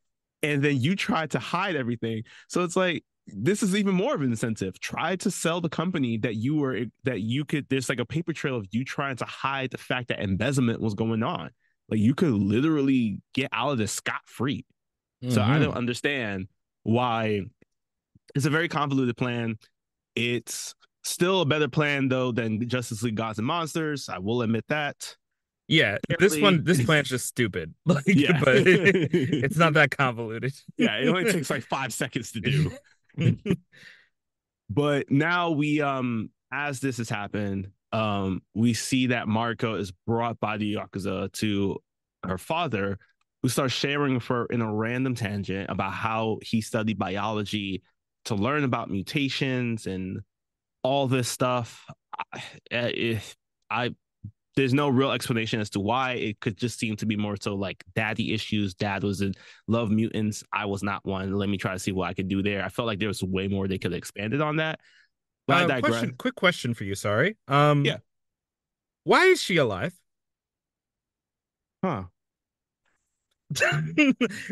and then you tried to hide everything. So it's like, this is even more of an incentive. Try to sell the company that you could. There's like a paper trail of you trying to hide the fact that embezzlement was going on. Like, you could literally get out of this scot free. So I don't hmm understand why. It's a very convoluted plan. It's still a better plan though than Justice League Gods and Monsters. I will admit that. Yeah, Apparently, this plan's just stupid. Like, yeah. but it's not that convoluted. Yeah, it only takes like 5 seconds to do. But now we as this has happened, we see that Marco is brought by the Yakuza to her father, who starts sharing for in a random tangent about how he studied biology to learn about mutations and all this stuff. I there's no real explanation as to why. It could just seem to be more so like daddy issues. Dad was in love mutants. I was not one. Let me try to see what I could do there. I felt like there was way more they could have expanded on that. But I digress. Quick question for you, sorry. Yeah. Why is she alive? Huh.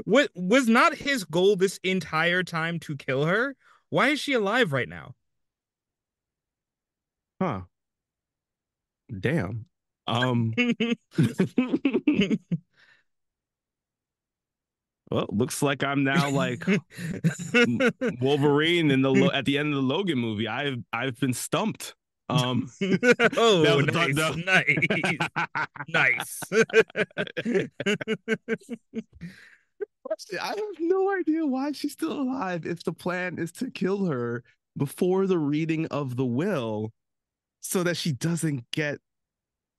What was not his goal this entire time to kill her? Why is she alive right now? Huh. Damn. Um. Well, looks like I'm now like Wolverine in the at the end of the Logan movie. I've been stumped. Oh, that, nice, that, nice, nice. I have no idea why she's still alive if the plan is to kill her before the reading of the will so that she doesn't get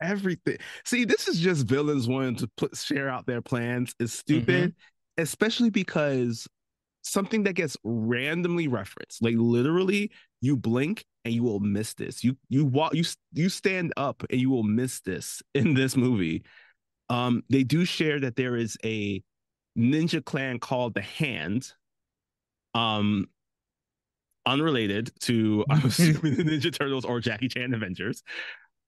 everything. See, this is just villains wanting to share out their plans is Hmm. stupid, especially because something that gets randomly referenced, like literally you blink and you will miss this. You walk you stand up and you will miss this in this movie. They do share that there is a ninja clan called the Hand, um, unrelated to I'm assuming the Ninja Turtles or Jackie Chan Avengers.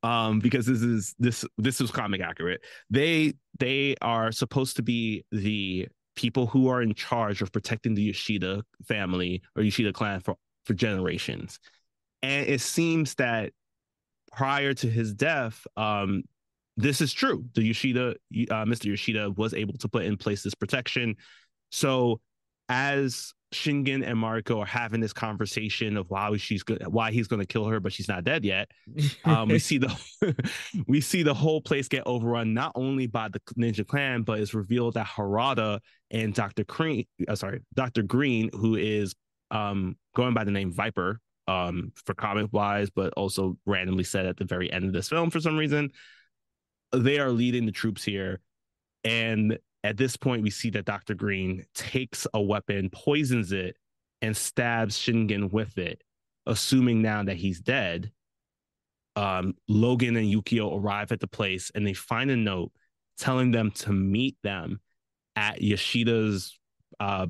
Because this is comic accurate. They are supposed to be the people who are in charge of protecting the Yoshida family or Yoshida clan for generations. And it seems that prior to his death, this is true. The Yoshida, Mr. Yoshida, was able to put in place this protection. So, as Shingen and Mariko are having this conversation of why he's going to kill her, but she's not dead yet, we see the we see the whole place get overrun not only by the Ninja Clan, but it's revealed that Harada and Dr. Green, who is going by the name Viper for comic wise, but also randomly said at the very end of this film for some reason, they are leading the troops here. And at this point, we see that Dr. Green takes a weapon, poisons it, and stabs Shingen with it, assuming now that he's dead. Logan and Yukio arrive at the place and they find a note telling them to meet them at Yoshida's uh,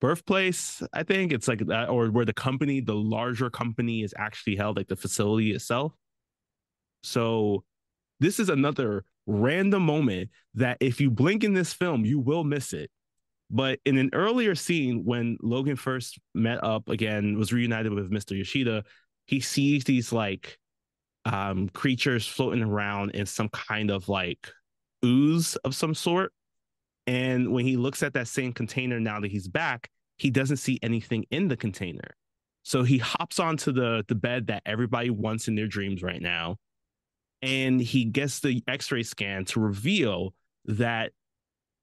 birthplace. I think it's like that, or where the larger company is actually held, like the facility itself. So this is another random moment that if you blink in this film, you will miss it. But in an earlier scene, when Logan first met up again, was reunited with Mr. Yoshida, he sees these like creatures floating around in some kind of like ooze of some sort. And when he looks at that same container now that he's back, he doesn't see anything in the container. So he hops onto the bed that everybody wants in their dreams right now, and he gets the X-ray scan to reveal that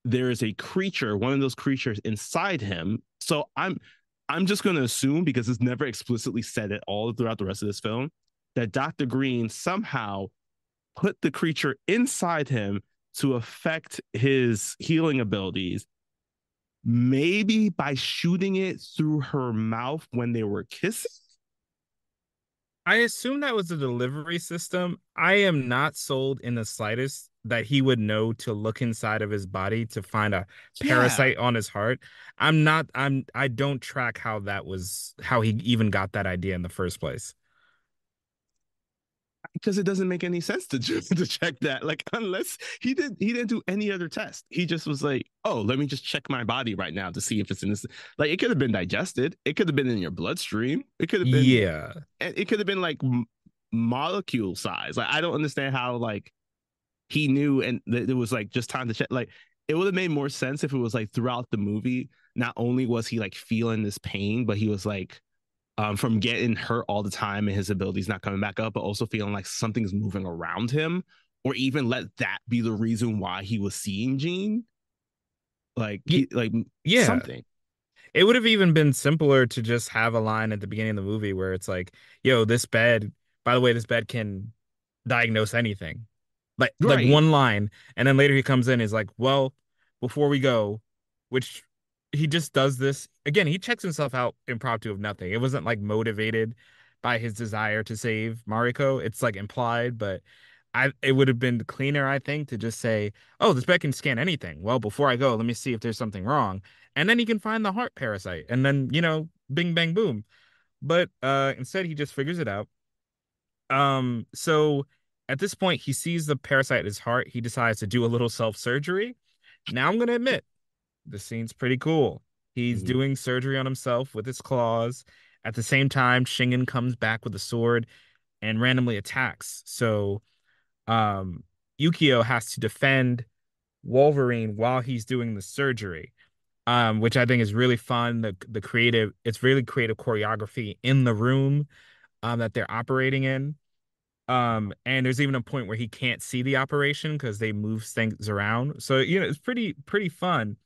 there is a creature, one of those creatures inside him. So I'm just going to assume, because it's never explicitly said at all throughout the rest of this film, that Dr. Green somehow put the creature inside him to affect his healing abilities, maybe by shooting it through her mouth when they were kissing. I assume that was a delivery system. I am not sold in the slightest that he would know to look inside of his body to find a Yeah, parasite on his heart. I don't track how he even got that idea in the first place. because it doesn't make any sense to check that. Like, unless he didn't do any other test. He just was like, oh, let me just check my body right now to see if it's in this. Like, it could have been digested. It could have been in your bloodstream. Yeah. It could have been like molecule size. Like, I don't understand how like he knew and it was like just time to check. Like, it would have made more sense if it was like throughout the movie. Not only was he like feeling this pain, but he was like from getting hurt all the time and his abilities not coming back up, but also feeling like something's moving around him, or even let that be the reason why he was seeing Jean. Like Y- like yeah. something. It would have even been simpler to just have a line at the beginning of the movie where it's like, yo, this bed, by the way, this bed can diagnose anything. like Right. one line, and then later he comes in is like, well, before we go, which he just does this again. He checks himself out impromptu of nothing. It wasn't like motivated by his desire to save Mariko. It's like implied, but it would have been cleaner, I think, to just say, oh, this bet can scan anything. Well, before I go, let me see if there's something wrong, and then he can find the heart parasite, and then bing bang boom. But instead, he just figures it out. So at this point, he sees the parasite in his heart. He decides to do a little self-surgery. Now I'm gonna admit, the scene's pretty cool. He's Mhm. doing surgery on himself with his claws. At the same time, Shingen comes back with a sword and randomly attacks. So Yukio has to defend Wolverine while he's doing the surgery. Which I think is really fun. It's really creative choreography in the room that they're operating in. And there's even a point where he can't see the operation because they move things around. So, it's pretty fun,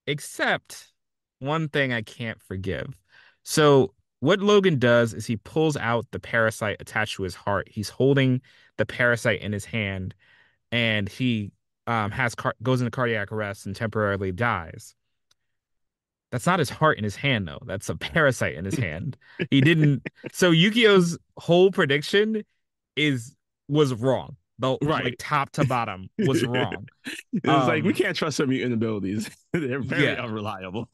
except one thing I can't forgive. So, what Logan does is he pulls out the parasite attached to his heart. He's holding the parasite in his hand, and he goes into cardiac arrest and temporarily dies. That's not his heart in his hand, though. That's a parasite in his hand. He didn't. So Yukio's whole prediction is was wrong. The like Right. top to bottom was wrong. It's like we Um, can't trust their mutant abilities. They're very yeah. unreliable.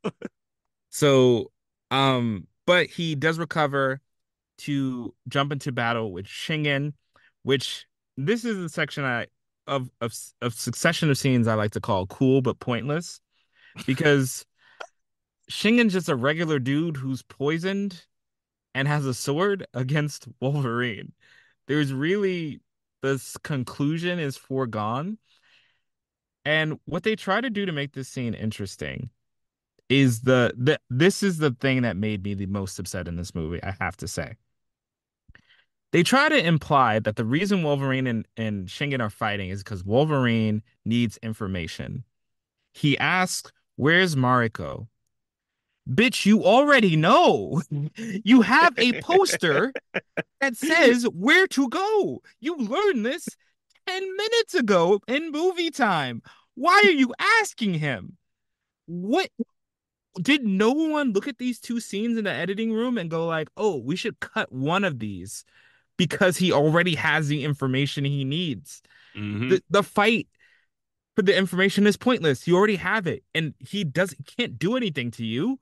So, but he does recover to jump into battle with Shingen, which this is the section of succession of scenes I like to call cool but pointless because Shingen's just a regular dude who's poisoned and has a sword against Wolverine. There's really this conclusion is foregone. And what they try to do to make this scene interesting is this is the thing that made me the most upset in this movie, I have to say. They try to imply that the reason Wolverine and Shingen are fighting is because Wolverine needs information. He asks, "Where's Mariko?" Bitch, you already know. You have a poster that says where to go. You learned this 10 minutes ago in movie time. Why are you asking him? What did no one look at these two scenes in the editing room and go like, "Oh, we should cut one of these because he already has the information he needs." Hmm. The fight for the information is pointless. You already have it and he can't do anything to you.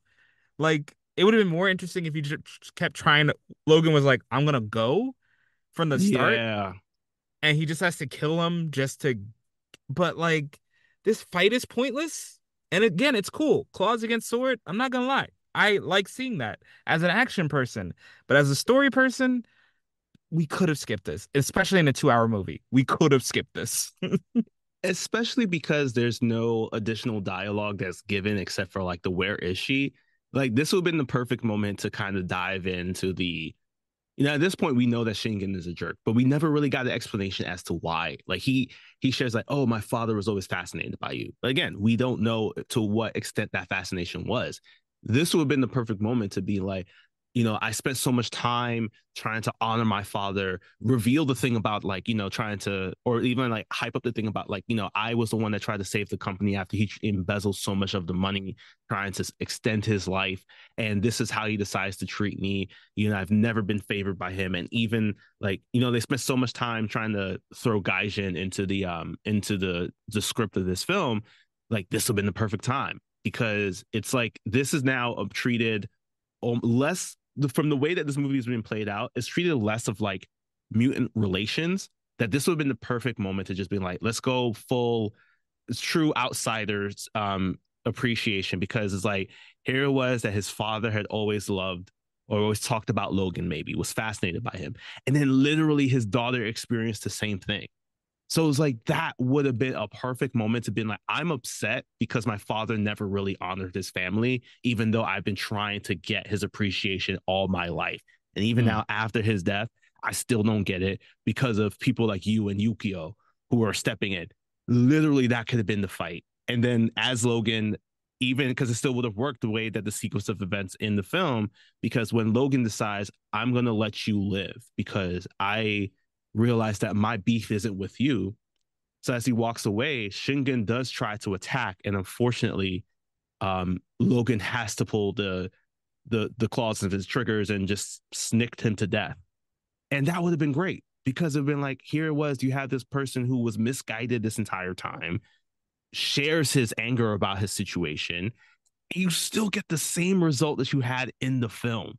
Like it would have been more interesting if you just kept trying to Logan was like, "I'm going to go." From the start Yeah. and he just has to kill him just to but like this fight is pointless and again it's cool claws against sword. I'm not gonna lie, I like seeing that as an action person, but as a story person we could have skipped this, especially in a 2 hour movie. We could have skipped this. Especially because there's no additional dialogue that's given except for like the where is she? Like this would have been the perfect moment to kind of dive into at this point we know that Shingen is a jerk, but we never really got an explanation as to why. Like he shares like, oh, my father was always fascinated by you. But again, we don't know to what extent that fascination was. This would have been the perfect moment to be like, I spent so much time trying to honor my father, reveal the thing about like, trying to, or even like hype up the thing about like, I was the one that tried to save the company after he embezzled so much of the money, trying to extend his life. And this is how he decides to treat me. I've never been favored by him. And even like, they spent so much time trying to throw Gaijin into the script of this film. Like this would have been the perfect time because it's like this is now treated less from the way that this movie has been played out, it's treated less of like mutant relations. That this would have been the perfect moment to just be like, let's go full true outsiders appreciation because it's like here it was that his father had always loved or always talked about Logan, maybe was fascinated by him, and then literally his daughter experienced the same thing. So it was like that would have been a perfect moment to be like, I'm upset because my father never really honored his family, even though I've been trying to get his appreciation all my life. And even Mm. now, after his death, I still don't get it because of people like you and Yukio who are stepping in. Literally, that could have been the fight. And then as Logan, even because it still would have worked the way that the sequence of events in the film, because when Logan decides, I'm going to let you live because I realize that my beef isn't with you. So as he walks away, Shingen does try to attack, and unfortunately, Logan has to pull the claws of his triggers and just snicked him to death. And that would have been great because it'd been like, here it was, you have this person who was misguided this entire time, shares his anger about his situation, and you still get the same result that you had in the film.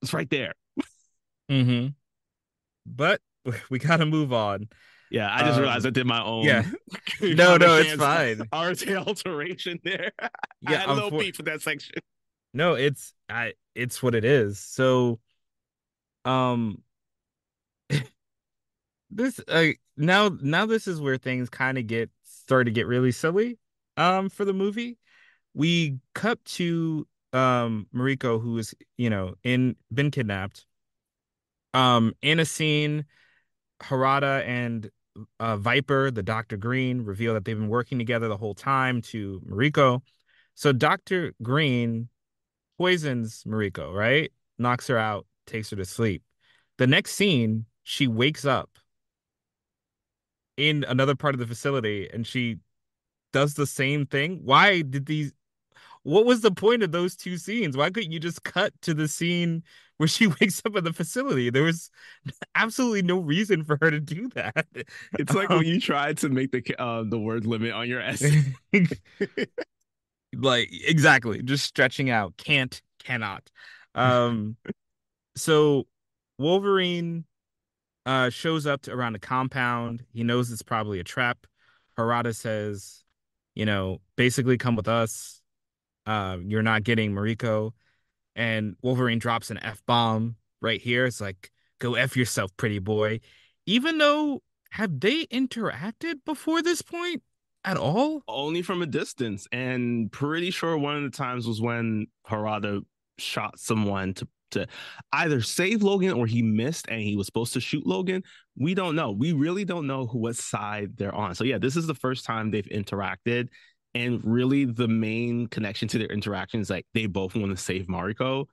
It's right there. Mm-hmm. But we gotta move on. Yeah, I just realized Um, I did my yeah. own No, comic no, it's sans fine. art alteration there. I Yeah, had a little beef with that section. no, it's what it is. So, um, this now this is where things kind of get start to get really silly. For the movie, we cut to Mariko, who is in been kidnapped. In a scene, Harada and Viper, the Dr. Green, reveal that they've been working together the whole time to Mariko. So Dr. Green poisons Mariko, right? Knocks her out, takes her to sleep. The next scene, she wakes up in another part of the facility and she does the same thing. What was the point of those two scenes? Why couldn't you just cut to the scene where she wakes up in the facility? There was absolutely no reason for her to do that. It's like Um, when you tried to make the word limit on your essay. like exactly, just stretching out. Can't, cannot. Um, so Wolverine shows up around the compound. He knows it's probably a trap. Harada says, basically come with us. You're not getting Mariko. And Wolverine drops an F bomb right here. It's like, go F yourself, pretty boy. Even though, have they interacted before this point at all? Only from a distance, and pretty sure one of the times was when Harada shot someone to either save Logan or he missed and he was supposed to shoot Logan. We don't know. We really don't know what side they're on. So yeah, this is the first time they've interacted, and really the main connection to their interaction is like they both want to save Mariko,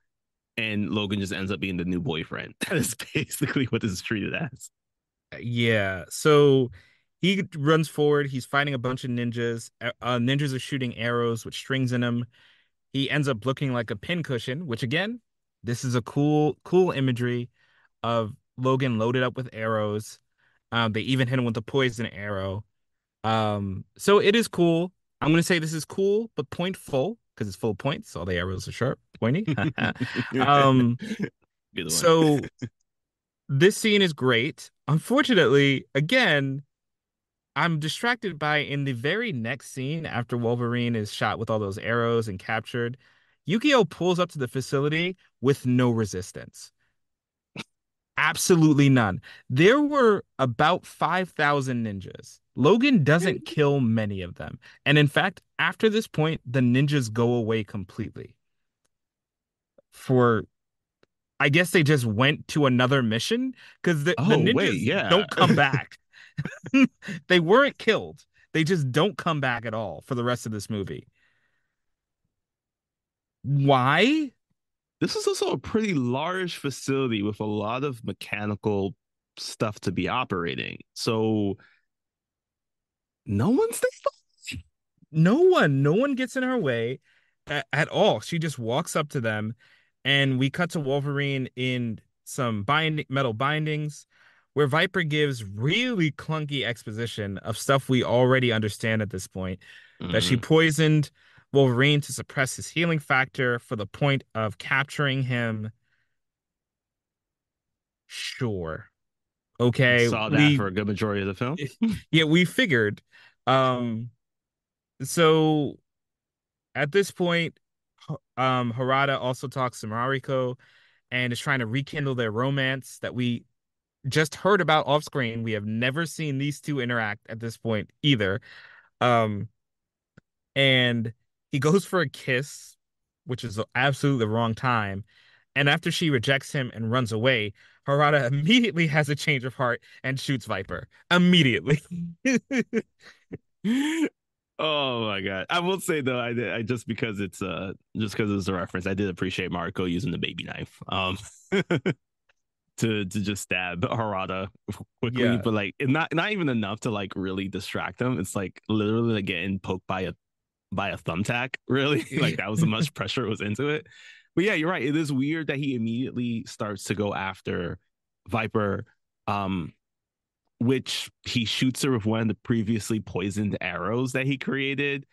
and Logan just ends up being the new boyfriend. That is basically what this is treated as. Yeah. So he runs forward. He's fighting a bunch of ninjas. Ninjas are shooting arrows with strings in them. He ends up looking like a pincushion, which again, this is a cool imagery of Logan loaded up with arrows. They even hit him with a poison arrow. So it is cool. I'm gonna say this is cool, but point full because it's full of points. All the arrows are sharp, pointy. um, Good one. so this scene is great. Unfortunately, again, I'm distracted by in the very next scene after Wolverine is shot with all those arrows and captured, Yukio pulls up to the facility with no resistance. Absolutely none. There were about 5,000 ninjas. Logan doesn't kill many of them. And in fact, after this point, the ninjas go away completely. For, I guess they just went to another mission because the Oh wait, ninjas yeah. don't come back. They weren't killed. They just don't come back at all for the rest of this movie. Why? This is also a pretty large facility with a lot of mechanical stuff to be operating. So no one's there. No one gets in her way at all. She just walks up to them, and we cut to Wolverine in some metal bindings, where Viper gives really clunky exposition of stuff we already understand at this point. That she Mm. poisoned Wolverine to suppress his healing factor for the point of capturing him. Sure. We Okay. saw that We for a good majority of the film. yeah, we figured. Um, so at this point, Harada also talks to Mariko and is trying to rekindle their romance that we just heard about off screen. We have never seen these two interact at this point either. Um, and he goes for a kiss, which is absolutely the wrong time. And after she rejects him and runs away, Harada immediately has a change of heart and shoots Viper immediately. Oh my god! I will say though, I just because it's a reference, I did appreciate Marco using the baby knife. to just stab Harada quickly, Yeah. but like not even enough to like really distract him. It's like literally like getting poked by a thumbtack, really. Like that was how much pressure was into it. But yeah, you're right. It is weird that he immediately starts to go after Viper, um, which he shoots her with one of the previously poisoned arrows that he created,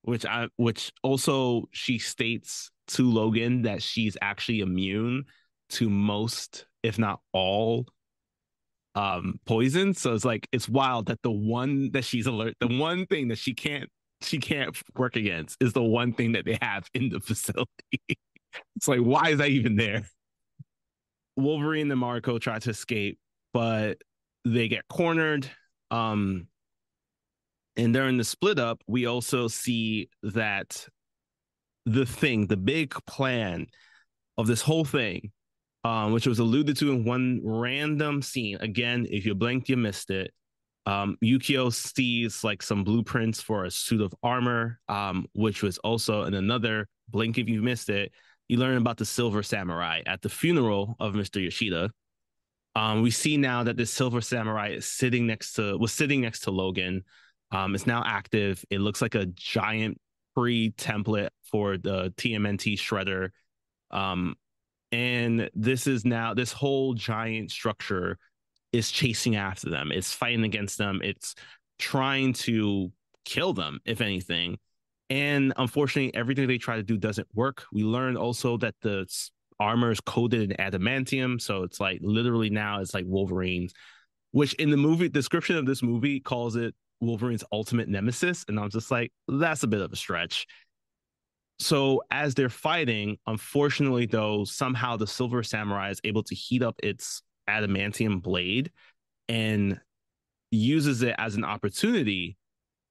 which also she states to Logan that she's actually immune to most, if not all, poison. So it's like it's wild that the one that she's alert, the one thing that she can't work against is the one thing that they have in the facility. It's like, why is that even there? Wolverine and Marco try to escape, but they get cornered. Um, and during the split up, we also see that the big plan of this whole thing, which was alluded to in one random scene. Again, if you blinked, you missed it. Yukio sees like some blueprints for a suit of armor, which was also in another blink if you missed it. You learn about the Silver Samurai at the funeral of Mr. Yoshida. We see now that this Silver Samurai is sitting next to Logan. It's now active. It looks like a giant pre-template for the TMNT shredder. Um, and this whole giant structure is chasing after them. It's fighting against them. It's trying to kill them, if anything. And unfortunately, everything they try to do doesn't work. We learned also that the armor is coated in adamantium. So it's like literally now it's like Wolverine's, which in the movie description of this movie calls it Wolverine's ultimate nemesis. And I'm just like, that's a bit of a stretch. So as they're fighting, unfortunately, though, somehow the Silver Samurai is able to heat up its adamantium blade and uses it as an opportunity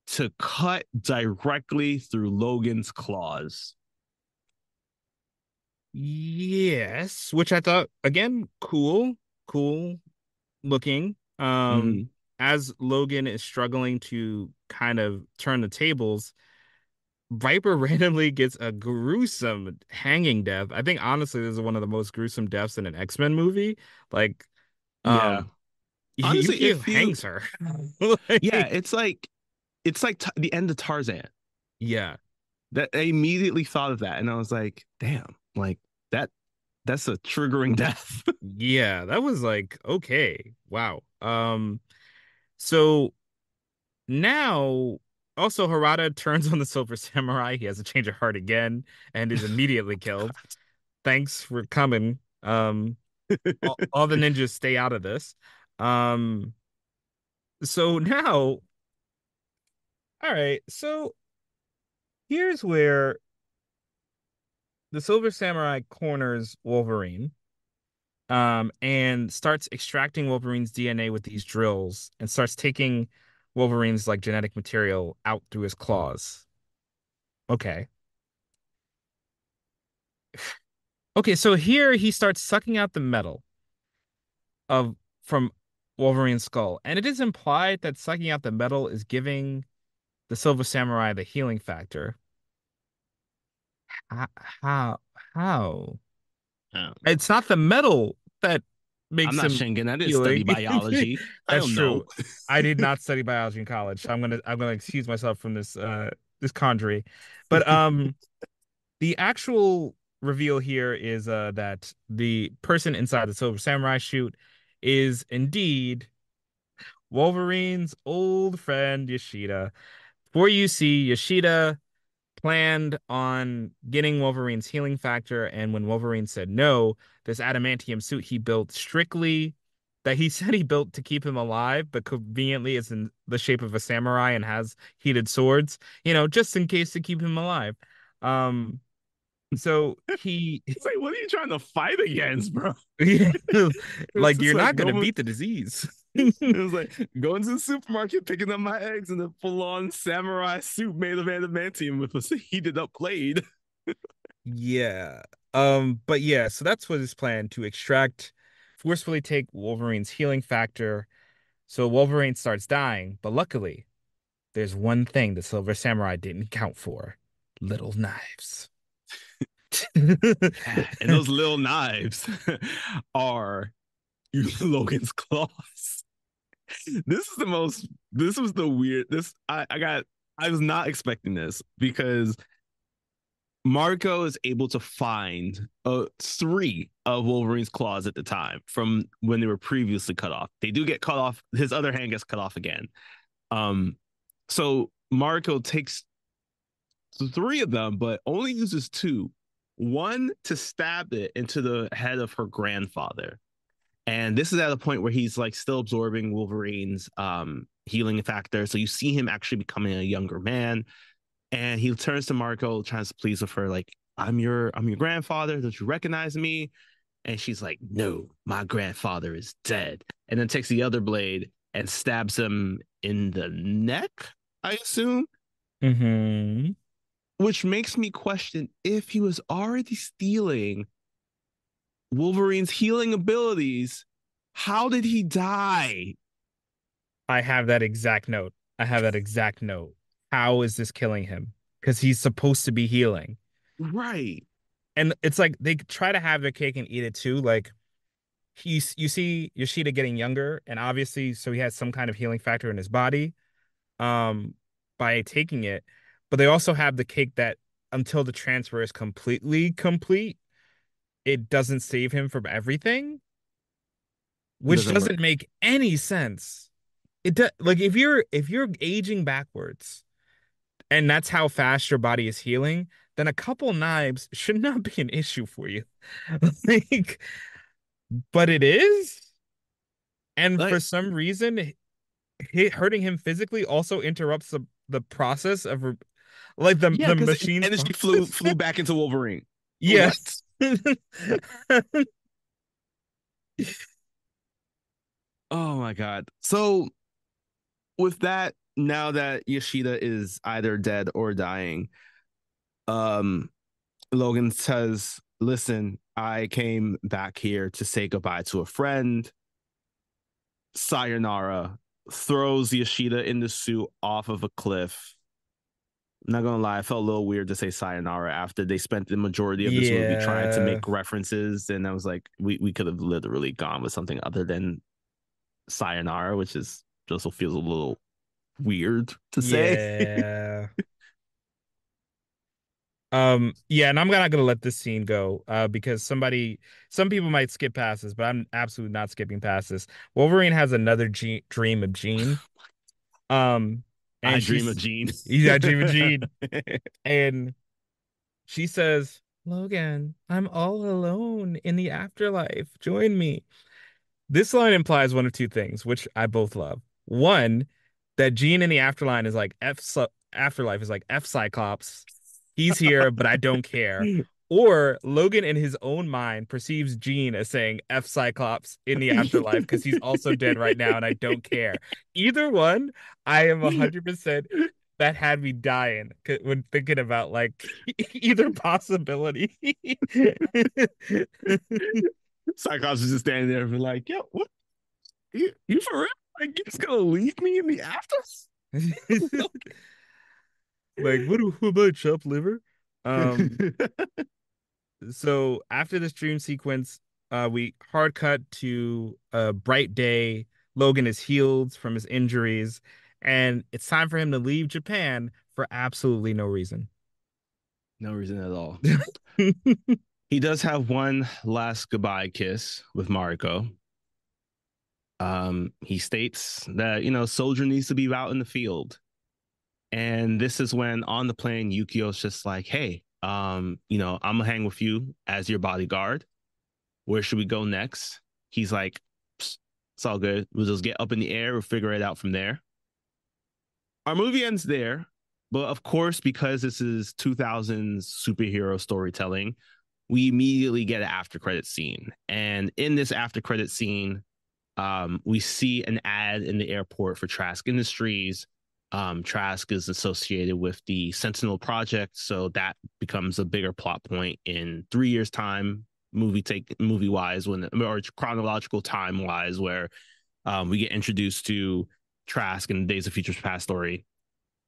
to cut directly through Logan's claws. Yes, which I thought again, cool looking. Mm-hmm. As Logan is struggling to kind of turn the tables, Viper randomly gets a gruesome hanging death. I think honestly, this is one of the most gruesome deaths in an X-Men movie. Like, Yeah. um, Honestly, Yukio hangs her. yeah, Like, it's like the end of Tarzan. yeah, That I immediately thought of that, and I was like, damn, like that that's a triggering death. yeah, that was like okay, wow. So now also Harada turns on the Silver Samurai. He has a change of heart again and is immediately killed. Thanks for coming. All the ninjas stay out of this. Um, so now, all right, so here's where the Silver Samurai corners Wolverine, and starts extracting Wolverine's DNA with these drills and starts taking Wolverine's like genetic material out through his claws. Okay. Okay, so here he starts sucking out the metal of from Wolverine's skull, and it is implied that sucking out the metal is giving the Silver Samurai the healing factor. How? How? How? Oh, It's not the metal that I'm makes not him Schengen. I didn't study healing. biology. I That's don't know. true. I did not study biology in college, so I'm gonna excuse myself from this conjury. But the actual reveal here is that the person inside the Silver Samurai chute is indeed Wolverine's old friend Yoshida. For you see, Yoshida planned on getting Wolverine's healing factor, and when Wolverine said no, this adamantium suit he built strictly that he said he built to keep him alive, but conveniently is in the shape of a samurai and has heated swords, just in case to keep him alive. Um, so he It's like, what are you trying to fight against, bro? It's like just you're like not gonna going. beat the disease. It was like going to the supermarket, picking up my eggs in a full-on samurai suit made of adamantium with a heated up blade. Yeah. But yeah, so that's what his plan to forcefully take Wolverine's healing factor. So Wolverine starts dying, but luckily, there's one thing the Silver Samurai didn't count for. Little knives. Yeah, and those little knives are Logan's claws. This is the most. This was the weird. This I got. I was not expecting this because Marco is able to find three of Wolverine's claws at the time from when they were previously cut off. They do get cut off. His other hand gets cut off again. Um, so Marco takes three of them, but only uses two. One to stab it into the head of her grandfather. And this is at a point where he's like still absorbing Wolverine's healing factor. So you see him actually becoming a younger man. And he turns to Marco, tries to please with her, like, I'm your grandfather. Don't you recognize me? And she's like, no, my grandfather is dead. And then takes the other blade and stabs him in the neck, I assume. Mm-hmm. Which makes me question if he was already stealing Wolverine's healing abilities. How did he die? I have that exact note. I have that exact note. How is this killing him? Because he's supposed to be healing. Right. And it's like they try to have their cake and eat it too. Like you see Yoshida getting younger, and obviously, so he has some kind of healing factor in his body, um, by taking it. But they also have the cake that until the transfer is completely complete, it doesn't save him from everything, It which doesn't doesn't work. make any sense. It does, like if you're aging backwards and that's how fast your body is healing, then a couple knives should not be an issue for you. Like, but it is. And for Like, some reason, hurting him physically also interrupts the process of like yeah, the because machine's energy flew process. flew back into Wolverine. What? Yes. Oh my god. So with that, now that Yoshida is either dead or dying, um, Logan says, "Listen, I came back here to say goodbye to a friend. Sayonara." Throws Yoshida in the suit off of a cliff. I'm not gonna lie, I felt a little weird to say sayonara after they spent the majority of this movie trying to Yeah. make references, and I was like, we could have literally gone with something other than sayonara, which is also feels a little weird to say. Yeah. Yeah, and I'm not gonna let this scene go, because some people might skip past this, but I'm absolutely not skipping past this. Wolverine has another dream of Jean. Um, I and dream of Gene. he's got a dream of Jean, and she says, "Logan, I'm all alone in the afterlife. Join me." This line implies one of two things, which I both love. One, that Gene in the afterlife is like F Cyclops. He's here, but I don't care. Or Logan in his own mind perceives Gene as saying F Cyclops in the afterlife because he's also dead right now and I don't care. Either one, I am 100% that had me dying when thinking about like either possibility. Cyclops is just standing there and be like, yo, what? You for real? Like, you just gonna leave me in the afters? Like, what about chopped liver? Um, so after this dream sequence, we hard cut to a bright day. Logan is healed from his injuries, and it's time for him to leave Japan for absolutely no reason. No reason at all. He does have one last goodbye kiss with Mariko. He states that, soldier needs to be out in the field. And this is when on the plane, Yukio's just like, hey, I'm gonna hang with you as your bodyguard. Where should we go next? He's like, it's all good. We'll just get up in the air. We'll figure it out from there. Our movie ends there. But of course, because this is 2000s superhero storytelling, we immediately get an after credit scene. And in this after credit scene, we see an ad in the airport for Trask Industries. Trask is associated with the Sentinel Project, so that becomes a bigger plot point in 3 years' time, movie wise, or chronological time wise, where we get introduced to Trask and Days of Future Past story.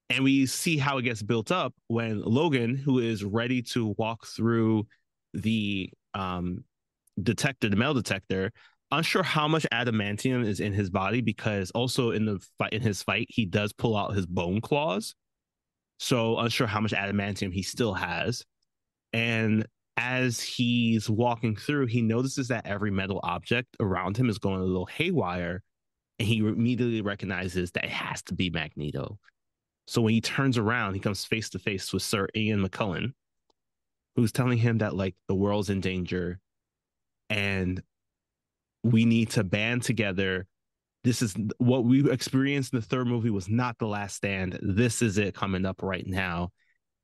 And we see how it gets built up when Logan, who is ready to walk through the the metal detector, unsure how much adamantium is in his body because also in the fight in his fight he does pull out his bone claws. So unsure how much adamantium he still has. And as he's walking through, he notices that every metal object around him is going a little haywire, and he immediately recognizes that it has to be Magneto. So when he turns around, he comes face to face with Sir Ian McKellen, who's telling him that like the world's in danger and we need to band together. This is what we experienced in the third movie was not the last stand. This is it coming up right now.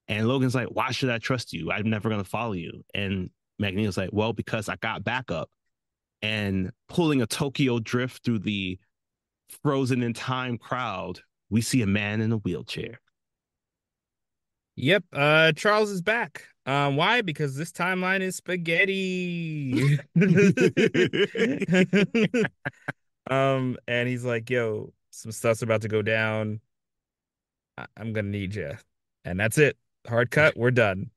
And Logan's like, why should I trust you? I'm never going to follow you. And Magneto's like, well, because I got backup. And pulling a Tokyo drift through the frozen in time crowd, we see a man in a wheelchair. Yep, Charles is back. Why? Because this timeline is spaghetti. And he's like, yo, some stuff's about to go down. I'm gonna need you. And that's it. Hard cut, we're done.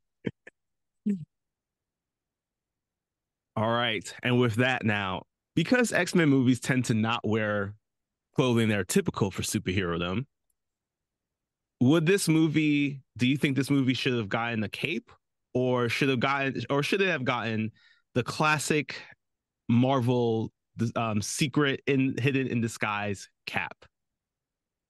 All right. And with that now, because X-Men movies tend to not wear clothing that are typical for superhero, would this movie, do you think this movie should have gotten a cape or should it have gotten the classic Marvel secret in hidden in disguise cap?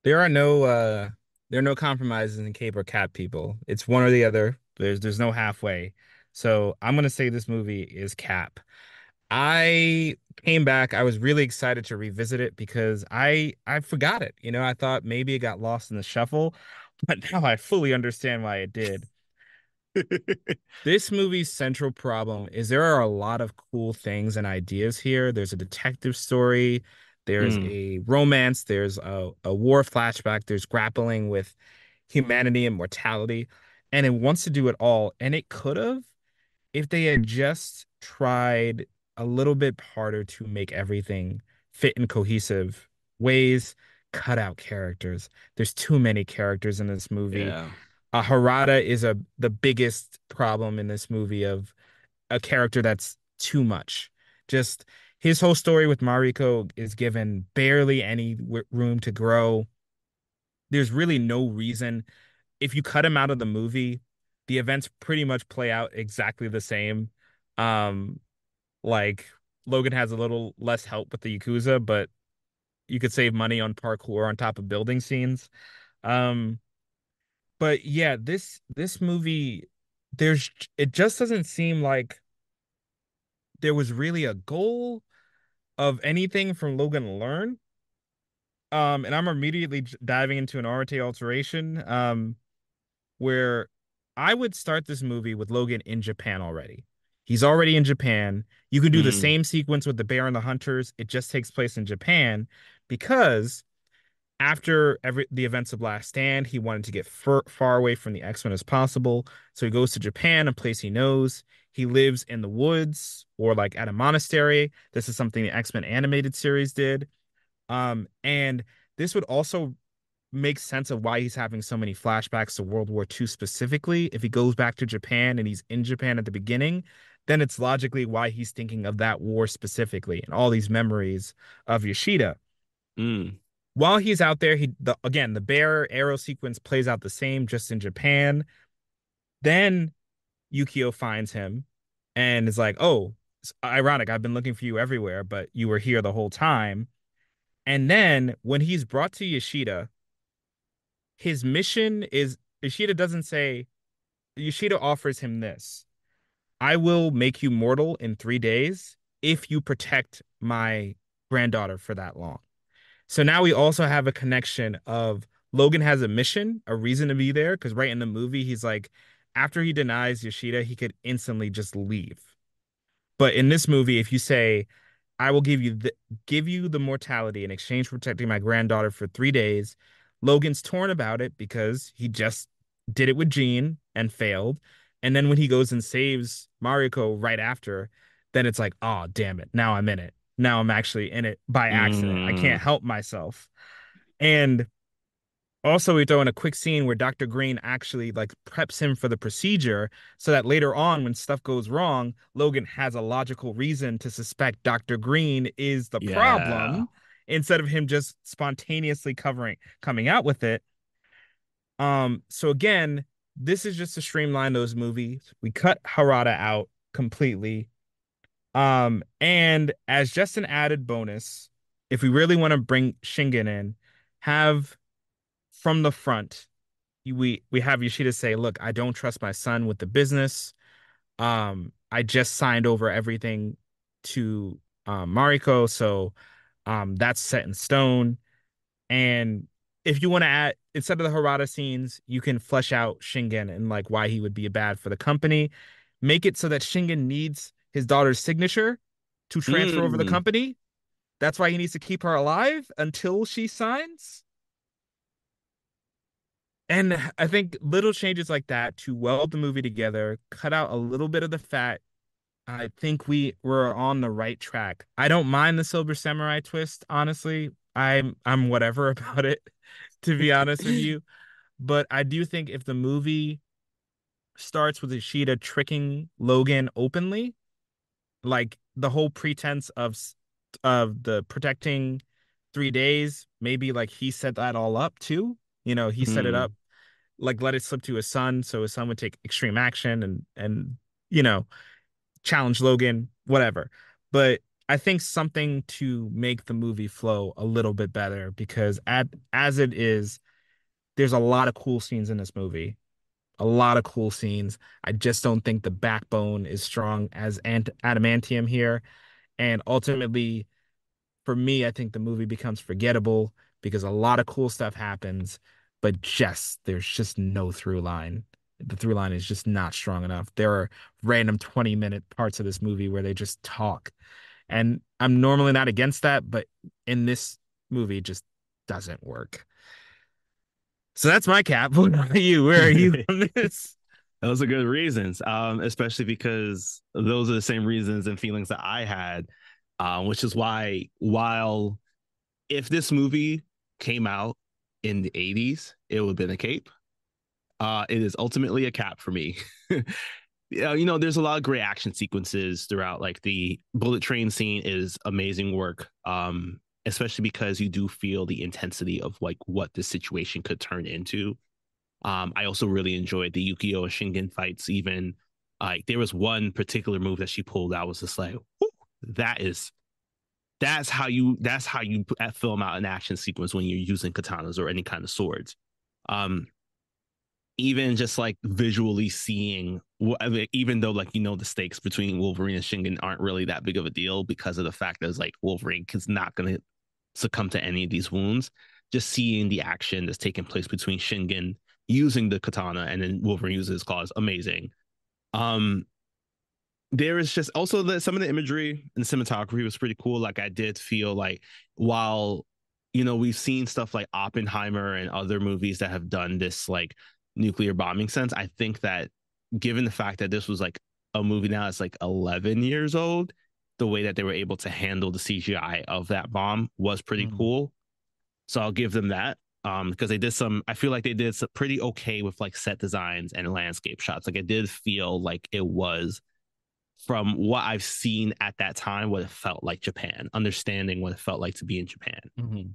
There are no there are no compromises in cape or cap, people. It's one or the other. There's no halfway. So I'm gonna say this movie is cap. I came back. I was really excited to revisit it because I forgot it. I thought maybe it got lost in the shuffle, but now I fully understand why it did. This movie's central problem is there are a lot of cool things and ideas here. There's a detective story, there's Mm, a romance, there's a war flashback, there's grappling with humanity and mortality, and it wants to do it all. And it could have if they had just tried a little bit harder to make everything fit in cohesive ways, cut out characters. There's too many characters in this movie. yeah. Harada is the biggest problem in this movie of a character that's too much. Just his whole story with Mariko is given barely any room to grow. There's really no reason. If you cut him out of the movie, the events pretty much play out exactly the same. Um, like Logan has a little less help with the Yakuza, but you could save money on parkour on top of building scenes. Um, but yeah, this movie, there's it just doesn't seem like there was really a goal of anything from Logan to learn. And I'm immediately diving into an RTA alteration. Where I would start this movie with Logan in Japan already. He's already in Japan. You can do the Mm, same sequence with the bear and the hunters. It just takes place in Japan because after the events of Last Stand, he wanted to get far away from the X-Men as possible. So he goes to Japan, a place he knows. He lives in the woods or like at a monastery. This is something the X-Men animated series did. And this would also makes sense of why he's having so many flashbacks to World War II specifically. If he goes back to Japan and he's in Japan at the beginning, then it's logically why he's thinking of that war specifically and all these memories of Yoshida. mm, While he's out there, again, the bear arrow sequence plays out the same just in Japan. Then Yukio finds him and is like, "Oh, it's ironic. I've been looking for you everywhere, but you were here the whole time." And then when he's brought to Yoshida, his mission is Yoshida doesn't say, Yoshida offers him this. I will make you mortal in 3 days if you protect my granddaughter for that long. So now we also have a connection of Logan has a mission, a reason to be there, because right in the movie, he's like, after he denies Yoshida, he could instantly just leave. But in this movie, if you say, I will give you the mortality in exchange for protecting my granddaughter for 3 days. Logan's torn about it because he just did it with Jean and failed. And then when he goes and saves Mariko right after, then it's like, oh, damn it. Now I'm in it. Now I'm actually in it by accident. I can't mm. help myself. And Also, we throw in a quick scene where Dr. Green actually like preps him for the procedure so that later on when stuff goes wrong, Logan has a logical reason to suspect Dr. Green is the Yeah. problem instead of him just spontaneously covering coming out with it. So again, this is just to streamline those movies. We cut Harada out completely. And as just an added bonus, if we really want to bring Shingen in, have from the front, we have Yoshida say, "Look, I don't trust my son with the business. I just signed over everything to Mariko, so that's set in stone." And if you want to add, instead of the Harada scenes, you can flesh out Shingen and like why he would be bad for the company. Make it so that Shingen needs his daughter's signature to transfer over the Mm. company. That's why he needs to keep her alive until she signs. And I think little changes like that to weld the movie together, cut out a little bit of the fat. I think we were on the right track. I don't mind the Silver Samurai twist, honestly. I'm whatever about it, to be honest with you. But I do think if the movie starts with Ishida tricking Logan openly, like the whole pretense of the protecting 3 days, maybe like he set that all up too. He set it up, Mm. like let it slip to his son, so his son would take extreme action and you know challenge Logan, whatever. But I think something to make the movie flow a little bit better because as it is, there's a lot of cool scenes in this movie. A lot of cool scenes. I just don't think the backbone is strong as adamantium here. And ultimately, for me, I think the movie becomes forgettable because a lot of cool stuff happens, but just there's just no through line. The through line is just not strong enough. There are random 20-minute parts of this movie where they just talk. And I'm normally not against that, but in this movie, it just doesn't work. So that's my cap. What about you? Where are you on this? Those are good reasons, especially because those are the same reasons and feelings that I had, which is why, while if this movie came out in the 80s, it would have been a cape. It is ultimately a cap for me. Yeah, there's a lot of great action sequences throughout. Like the bullet train scene is amazing work, especially because you do feel the intensity of like what the situation could turn into. I also really enjoyed the Yukio and Shingen fights. Even like there was one particular move that she pulled out was just like, that is that's how you film out an action sequence when you're using katanas or any kind of swords. Um, Even just like visually seeing, even though like the stakes between Wolverine and Shingen aren't really that big of a deal because of the fact that it's like Wolverine is not going to succumb to any of these wounds. Just seeing the action that's taking place between Shingen using the katana and then Wolverine uses his claws, amazing. Um, there is just also some of the imagery and cinematography was pretty cool. Like I did feel like while we've seen stuff like Oppenheimer and other movies that have done this like nuclear bombing sense, I think that given the fact that this was like a movie now that's like 11 years old, the way that they were able to handle the CGI of that bomb was pretty Mm, cool. So I'll give them that. Because they did I feel like they did some pretty okay with like set designs and landscape shots. Like it did feel like it was, from what I've seen at that time, what it felt like Japan, understanding what it felt like to be in Japan. mhm,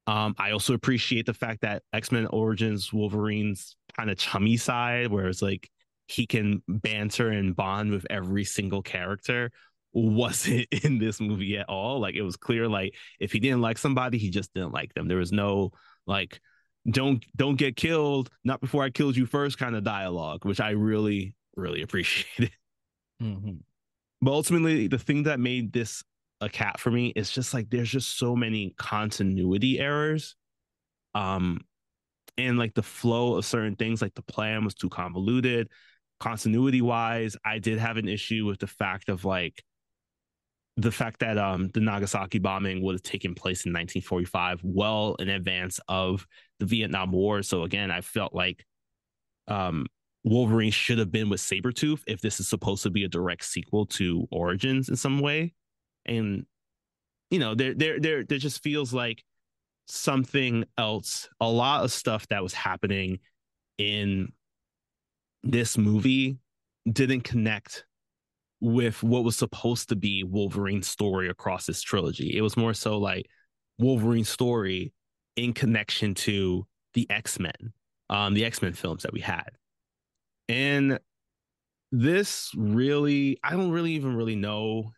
I also appreciate the fact that X-Men Origins Wolverine's kind of chummy side, where it's like he can banter and bond with every single character, wasn't in this movie at all. Like it was clear, like if he didn't like somebody, he just didn't like them. There was no like, don't get killed, not before I killed you first kind of dialogue, which I really, really appreciated. mhm, But ultimately, the thing that made this a cat for me is just like there's just so many continuity errors. Um, and like the flow of certain things, like the plan was too convoluted. Continuity wise, I did have an issue with the fact that the Nagasaki bombing would have taken place in 1945, well in advance of the Vietnam War. So again, I felt like um Wolverine should have been with Sabretooth if this is supposed to be a direct sequel to Origins in some way. And there just feels like something else. A lot of stuff that was happening in this movie didn't connect with what was supposed to be Wolverine's story across this trilogy. It was more so like Wolverine's story in connection to the X Men films that we had. And this really, I don't really even really know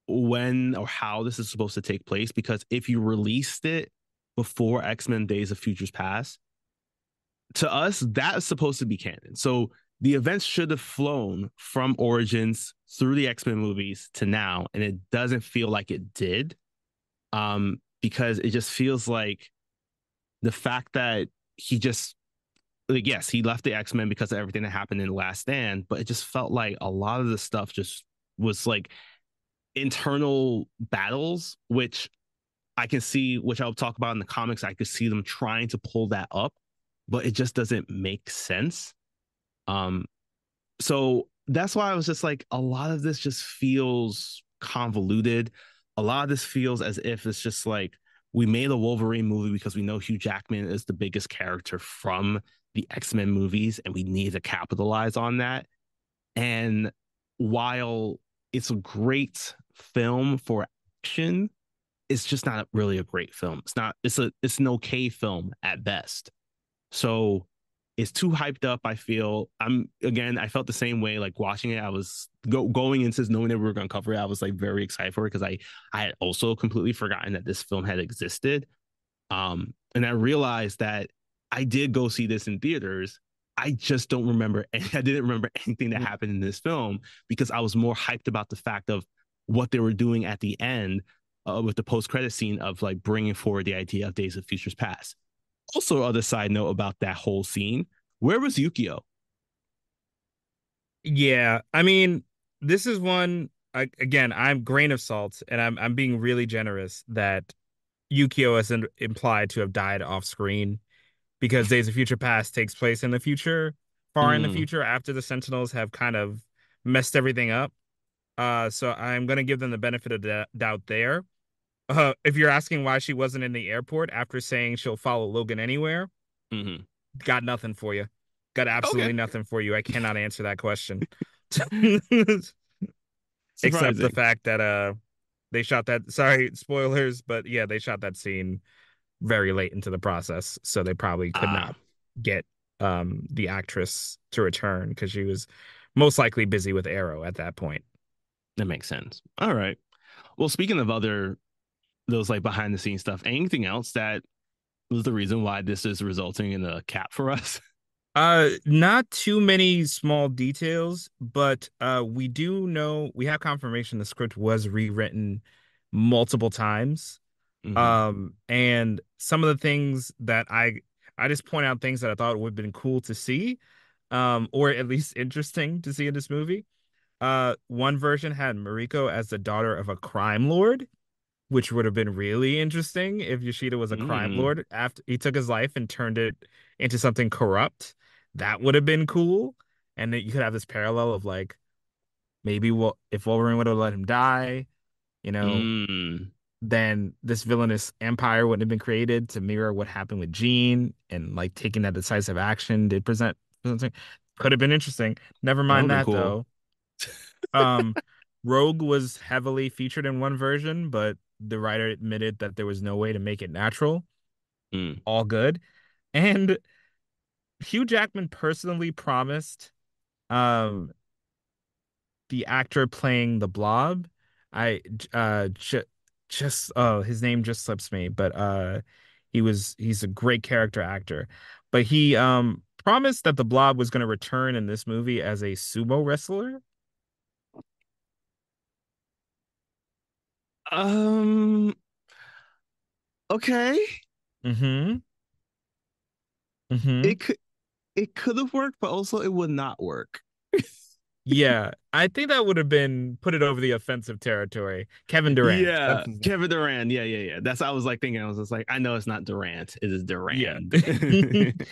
when or how this is supposed to take place, because if you released it before X Men Days of Futures Past, to us, that is supposed to be canon. So the events should have flown from Origins through the X Men movies to now, and it doesn't feel like it did. Because it just feels like the fact that he just, like, yes, he left the X Men because of everything that happened in The Last Stand, but it just felt like a lot of the stuff just was like internal battles, which I can see, which I'll talk about in the comics. I could see them trying to pull that up, but it just doesn't make sense. Um, so that's why I was just like, a lot of this just feels convoluted. A lot of this feels as if it's just like, we made a Wolverine movie because we know Hugh Jackman is the biggest character from the X-Men movies, and we need to capitalize on that. And while it's a great film for action, it's just not really a great film. It's not, it's an okay film at best. So it's too hyped up. I feel I felt the same way. Like watching it, I was going into knowing that we were going to cover it. I was like very excited for it because I had also completely forgotten that this film had existed. And I realized that I did go see this in theaters. I just don't remember. I didn't remember anything that happened in this film because I was more hyped about the fact of what they were doing at the end, with the post credit scene of like bringing forward the idea of Days of Futures Past. Also, other side note about that whole scene, where was Yukio? Yeah, I mean, this is one again, I'm grain of salt and I'm being really generous that Yukio is implied to have died off screen because Days of Future Past takes place in the future, far in the Mm, future after the Sentinels have kind of messed everything up. So I'm gonna give them the benefit of the doubt there. If you're asking why she wasn't in the airport after saying she'll follow Logan anywhere, mm-hmm. got nothing for you. Got Okay. absolutely nothing for you. I cannot answer that question. Except the Surprising. fact that they shot that, sorry, spoilers, but yeah, they shot that scene very late into the process, so they probably could Ah, not get the actress to return because she was most likely busy with Arrow at that point. that makes sense. All right. Well, speaking of other those like behind the scenes stuff, anything else that was the reason why this is resulting in a cap for us? Not too many small details, but we do know we have confirmation the script was rewritten multiple times. Mm-hmm. And some of the things that I just point out things that I thought would have been cool to see, or at least interesting to see in this movie. One version had Mariko as the daughter of a crime lord, which would have been really interesting if Yoshida was a crime Mm, lord after he took his life and turned it into something corrupt. That would have been cool. And then you could have this parallel of like maybe if Wolverine would have let him die, you know, mm. then this villainous empire wouldn't have been created to mirror what happened with Jean and like taking that decisive action did present something. Could have been interesting. Never That would have mind been that cool. though. Um, Rogue was heavily featured in one version, but the writer admitted that there was no way to make it natural. Mm. All good. And Hugh Jackman personally promised um the actor playing the Blob. I just oh his name just slips me, but he's a great character actor. But he promised that the Blob was going to return in this movie as a sumo wrestler. Um. Okay. Mm-hmm. Mm-hmm. It could it could have worked, but also it would not work. Yeah, I think that would have been put it over the offensive territory. Kevin Durant. Yeah, That's his name. Kevin Durant. Yeah, yeah, yeah. That's I was like thinking. I was just like, I know it's not Durant. It is Yeah. Durand.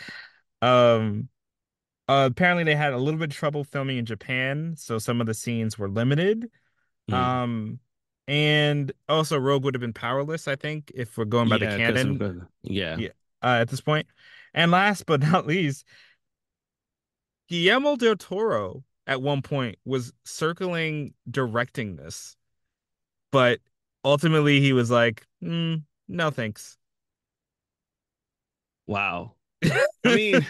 Um apparently they had a little bit of trouble filming in Japan, so some of the scenes were limited. Mm. Um And also Rogue would have been powerless, I think, if we're going by the Yeah, because canon. yeah. Yeah, at this point. And last but not least, Guillermo del Toro at one point was circling directing this, but ultimately he was like, no thanks. Wow. I mean,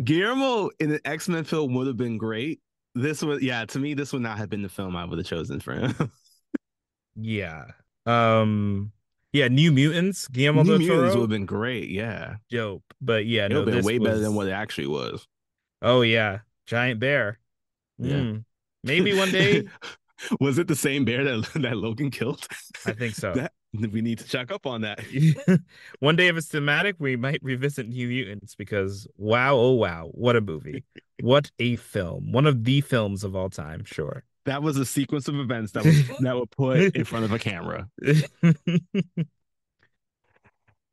Guillermo in an X-Men film would have been great. This would, yeah, to me, this would not have been the film I would have chosen for him. Yeah. Um, yeah, New Mutants, Guillermo New del Mutants would Toro, have been great. Yeah. dope. But yeah, It would no, have been this way better than was, what it actually was. oh yeah, giant bear. Yeah. Mm. Maybe one day. Was it the same bear that Logan killed? I think so. That we need to check up on that. One day, if it's thematic, we might revisit New Mutants because wow, oh wow, what a movie. What a film. One of the films of all time, sure. That was a sequence of events that were put in front of a camera.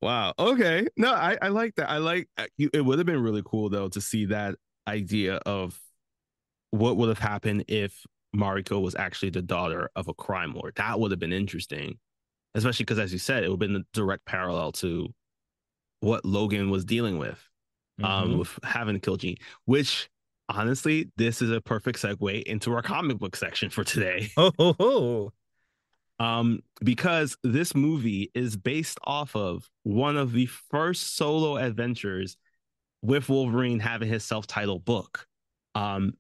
Wow. Okay. No, I like that. I like it would have been really cool though to see that idea of what would have happened if Mariko was actually the daughter of a crime lord. That would have been interesting, especially because, as you said, it would have been a direct parallel to what Logan was dealing Hmm. with having to kill Gene. Which, honestly, this is a perfect segue into our comic book section for today. Oh, ho, ho. Because this movie is based off of one of the first solo adventures with Wolverine having his self-titled book.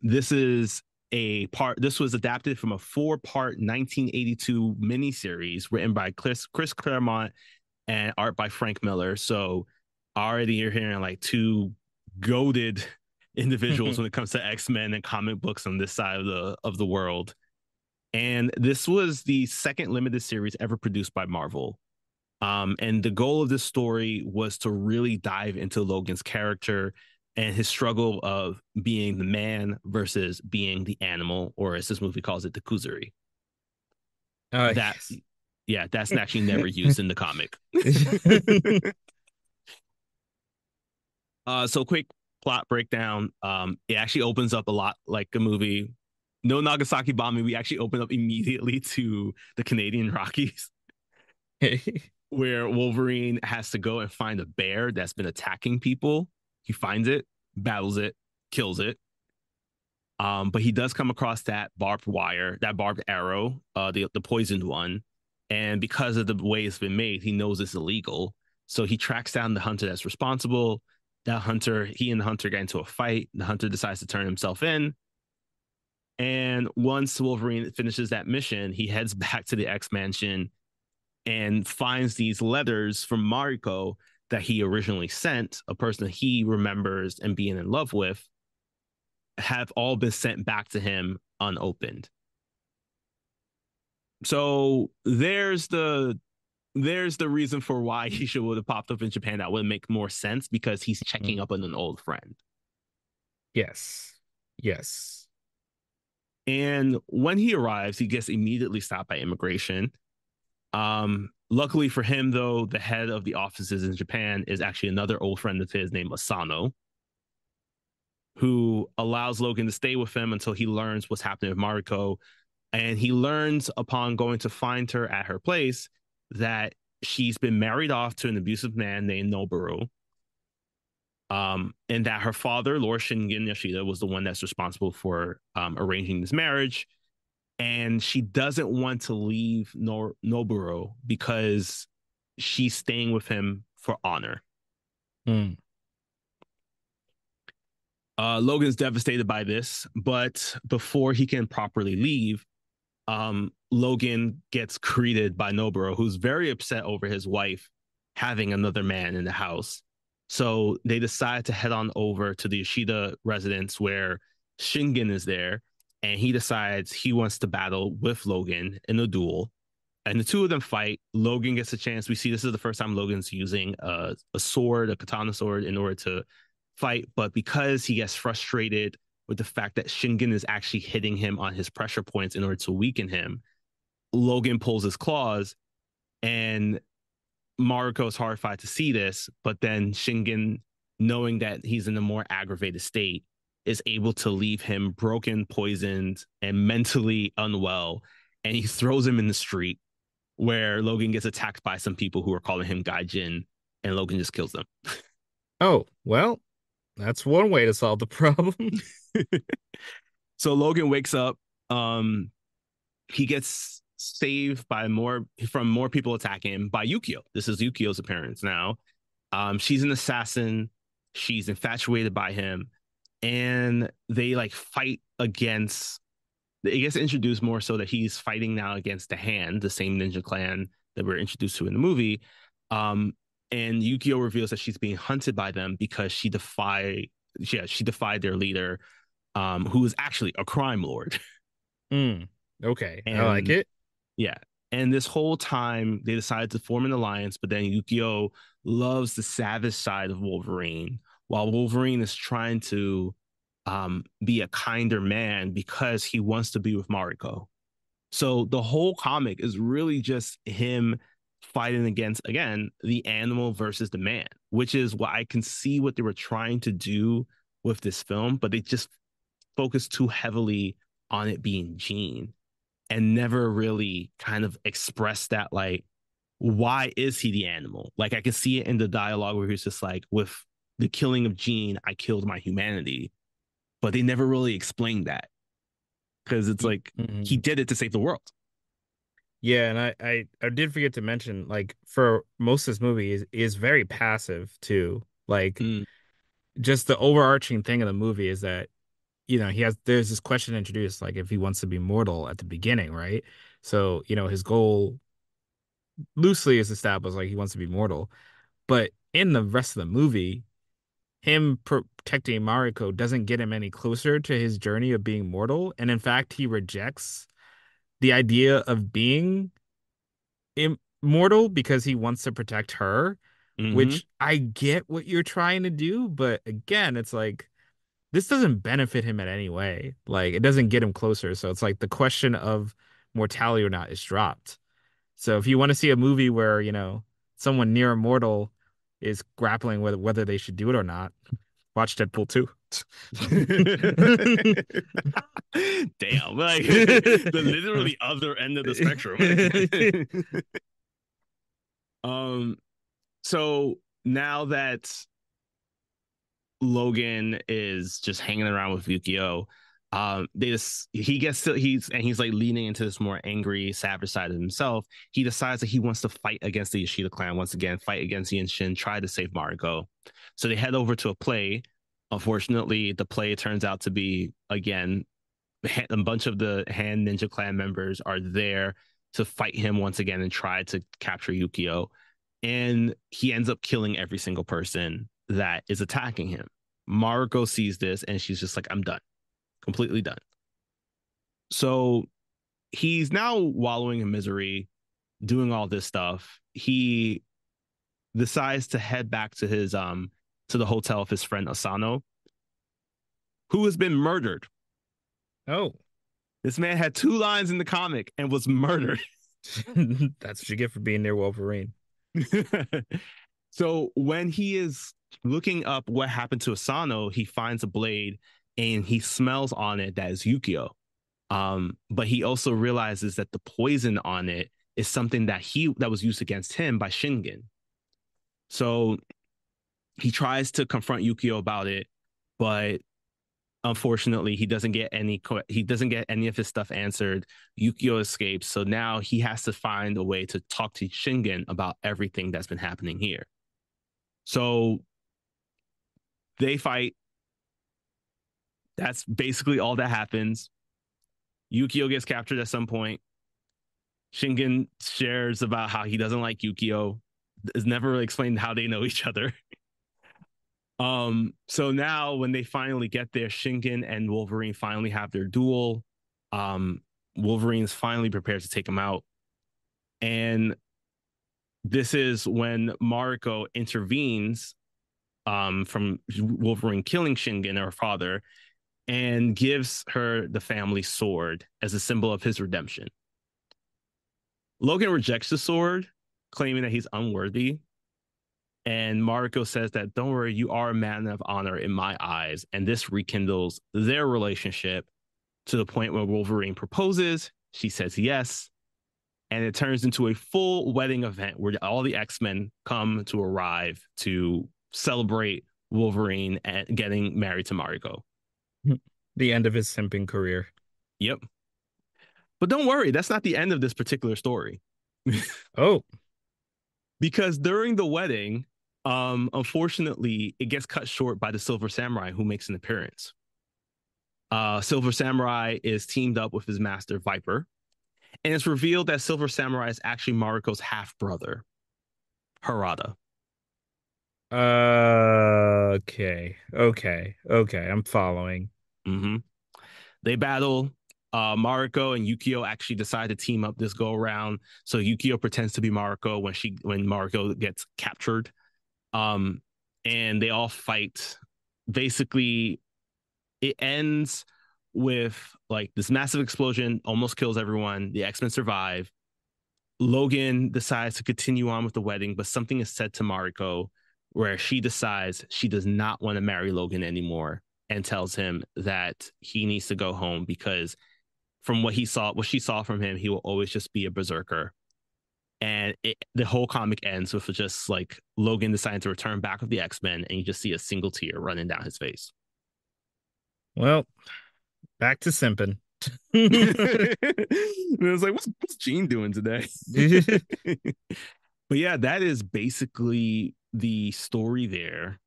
This is a part. This was adapted from a four-part 1982 miniseries written by Chris Claremont and art by Frank Miller. So already you're hearing like two goaded individuals when it comes to X-Men and comic books on this side of the world. And this was the second limited series ever produced by Marvel. And the goal of this story was to really dive into Logan's character and his struggle of being the man versus being the animal, or as this movie calls it, the kuzari. That, Yes. yeah, that's actually never used in the comic. So quick plot breakdown. It actually opens up a lot like a movie. No Nagasaki bombing. We actually open up immediately to the Canadian Rockies, where Wolverine has to go and find a bear that's been attacking people. He finds it, battles it, kills it. But he does come across that barbed wire, that barbed arrow, the poisoned one. And because of the way it's been made, he knows it's illegal. So he tracks down the hunter that's responsible. That hunter, he and the hunter get into a fight. The hunter decides to turn himself in. And once Wolverine finishes that mission, he heads back to the X Mansion and finds these letters from Mariko that he originally sent, a person that he remembers and being in love with, have all been sent back to him unopened. So there's the reason for why he should would have popped up in Japan. That would make more sense because he's checking up on an old friend. Yes. Yes. And when he arrives, he gets immediately stopped by immigration. Luckily for him, though, the head of the offices in Japan is actually another old friend of his named Asano, who allows Logan to stay with him until he learns what's happening with Mariko. And he learns upon going to find her at her place that she's been married off to an abusive man named Noboru. And that her father, Lord Shingen Yoshida, was the one that's responsible for arranging this marriage. And she doesn't want to leave Noboru because she's staying with him for honor. Mm. Logan's devastated by this, but before he can properly leave, Logan gets greeted by Noboru, who's very upset over his wife having another man in the house. So they decide to head on over to the Yoshida residence where Shingen is there, and he decides he wants to battle with Logan in a duel. And the two of them fight. Logan gets a chance. We see this is the first time Logan's using a sword, a katana sword, in order to fight. But because he gets frustrated with the fact that Shingen is actually hitting him on his pressure points in order to weaken him, Logan pulls his claws, and Mariko is horrified to see this. But then Shingen, knowing that he's in a more aggravated state, is able to leave him broken, poisoned, and mentally unwell. and he throws him in the street where Logan gets attacked by some people who are calling him Gaijin, and Logan just kills them. Oh, well, that's one way to solve the problem. So Logan wakes up. He gets saved by more people attacking him by Yukio. This is Yukio's appearance now. She's an assassin. She's infatuated by him, and they like fight against. It gets introduced more so that he's fighting now against the Hand, the same ninja clan that we're introduced to in the movie. Um, and Yukio reveals that she's being hunted by them because she defied their leader, who is actually a crime lord. Mm, okay, I like And it. yeah, and this whole time they decided to form an alliance, but then Yukio loves the savage side of Wolverine, while Wolverine is trying to be a kinder man because he wants to be with Mariko. So the whole comic is really just him fighting against, again, the animal versus the man, which is what I can see what they were trying to do with this film, but they just focused too heavily on it being Gene and never really kind of expressed that, like, why is he the animal? Like, I can see it in the dialogue where he's just like, with the killing of Gene, I killed my humanity. But they never really explained that because it's like he Mhm. did it to save the world. Yeah, and I did forget to mention, like, for most of this movie is very passive too. Like, Mm, just the overarching thing of the movie is that, there's this question introduced, like, if he wants to be mortal at the beginning, right? So, his goal loosely is established, like, he wants to be mortal. But in the rest of the movie, him protecting Mariko doesn't get him any closer to his journey of being mortal. And in fact, he rejects the idea of being immortal because he wants to protect her, mm-hmm. which I get what you're trying to do. But again, it's like, this doesn't benefit him in any way. Like, it doesn't get him closer. So it's like the question of mortality or not is dropped. So if you want to see a movie where, someone near immortal is grappling with whether they should do it or not, watch Deadpool 2. Damn, like the literally other end of the spectrum. um, so now that Logan is just hanging around with Yukio. They just he's like leaning into this more angry, savage side of himself. He decides that he wants to fight against the Yoshida clan once again, fight against Yin Shin, try to save Mariko. So they head over to a play. Unfortunately, the play turns out to be again a bunch of the Hand Ninja Clan members are there to fight him once again and try to capture Yukio. And he ends up killing every single person that is attacking him. Mariko sees this and she's just like, I'm done, completely done. So he's now wallowing in misery, doing all this stuff. He decides to head back to his to the hotel of his friend Asano, who has been murdered. Oh, This man had 2 lines in the comic and was murdered. that's what you get for being near Wolverine. So when he is looking up what happened to Asano, he finds a blade and he smells on it that is Yukio. But he also realizes that the poison on it is something that was used against him by Shingen. So he tries to confront Yukio about it, but unfortunately he doesn't get any of his stuff answered. Yukio escapes, so now he has to find a way to talk to Shingen about everything that's been happening here. So they fight. That's basically all that happens. Yukio gets captured at some point. Shingen shares about how he doesn't like Yukio. It's never really explained how they know each other. So now when they finally get there, Shingen and Wolverine finally have their duel. Um, Wolverine's finally prepared to take him out. And this is when Mariko intervenes from Wolverine killing Shingen, her father, and gives her the family sword as a symbol of his redemption. Logan rejects the sword, claiming that he's unworthy. And Mariko says that, don't worry, you are a man of honor in my eyes. And this rekindles their relationship to the point where Wolverine proposes. She says yes, and it turns into a full wedding event where all the X-Men come to arrive to celebrate Wolverine and getting married to Mariko. The end of his simping career. Yep. But don't worry, that's not the end of this particular story. Oh, Because during the wedding, unfortunately, it gets cut short by the Silver Samurai who makes an appearance. Silver Samurai is teamed up with his master Viper, and it's revealed that Silver Samurai is actually Mariko's half brother, Harada. okay. I'm following. Mm-hmm. They battle. Mariko and Yukio actually decide to team up this go around. So Yukio pretends to be Mariko when Mariko gets captured. Um, and they all fight. Basically, it ends with like this massive explosion, almost kills everyone. The X-Men survive. Logan decides to continue on with the wedding, but something is said to Mariko where she decides she does not want to marry Logan anymore and tells him that he needs to go home because from what she saw from him, he will always just be a berserker. And the whole comic ends with just like Logan deciding to return back with the X-Men, and you just see a single tear running down his face. Well, back to simping. It was like, what's Gene doing today? But yeah, that is basically the story there.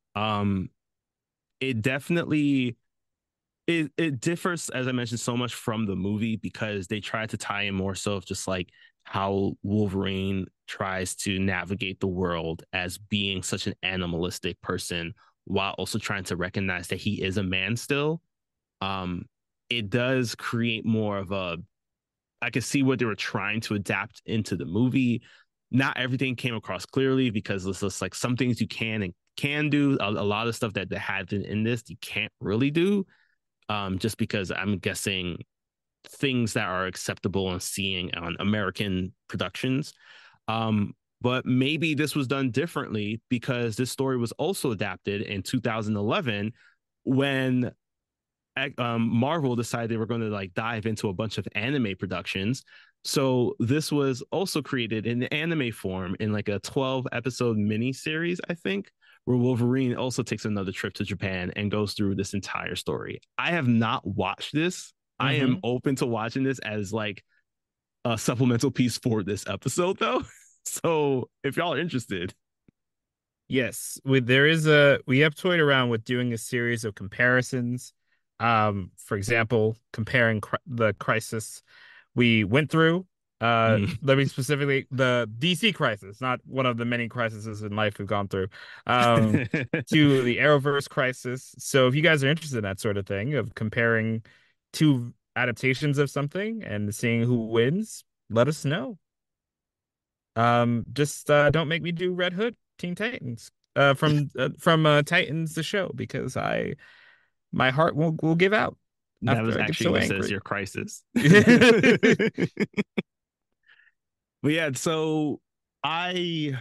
It definitely it differs, as I mentioned, so much from the movie because they tried to tie in more so of just like how Wolverine tries to navigate the world as being such an animalistic person while also trying to recognize that he is a man still. Um, it does create more of a I could see what they were trying to adapt into the movie. Not everything came across clearly because it's just like some things you can do. A lot of stuff that had been in this you can't really do. Just because I'm guessing things that are acceptable and seeing on American productions. But maybe this was done differently because this story was also adapted in 2011 when Marvel decided they were going to like dive into a bunch of anime productions. So this was also created in the anime form in like a 12 episode mini series, I think, where Wolverine also takes another trip to Japan and goes through this entire story. I have not watched this. I am Hmm. open to watching this as like a supplemental piece for this episode though. So if y'all are interested, Yes, we have toyed around with doing a series of comparisons. For example, comparing the crisis we went through. mm. Let me specifically the DC crisis, not one of the many crises in life we've gone through. Um, to the Arrowverse crisis. So if you guys are interested in that sort of thing of comparing two adaptations of something and seeing who wins, let us know. Just don't make me do Red Hood Teen Titans from Titans the show because I my heart will give out That was after I get actually so listed as angry. your crisis. But yeah, so I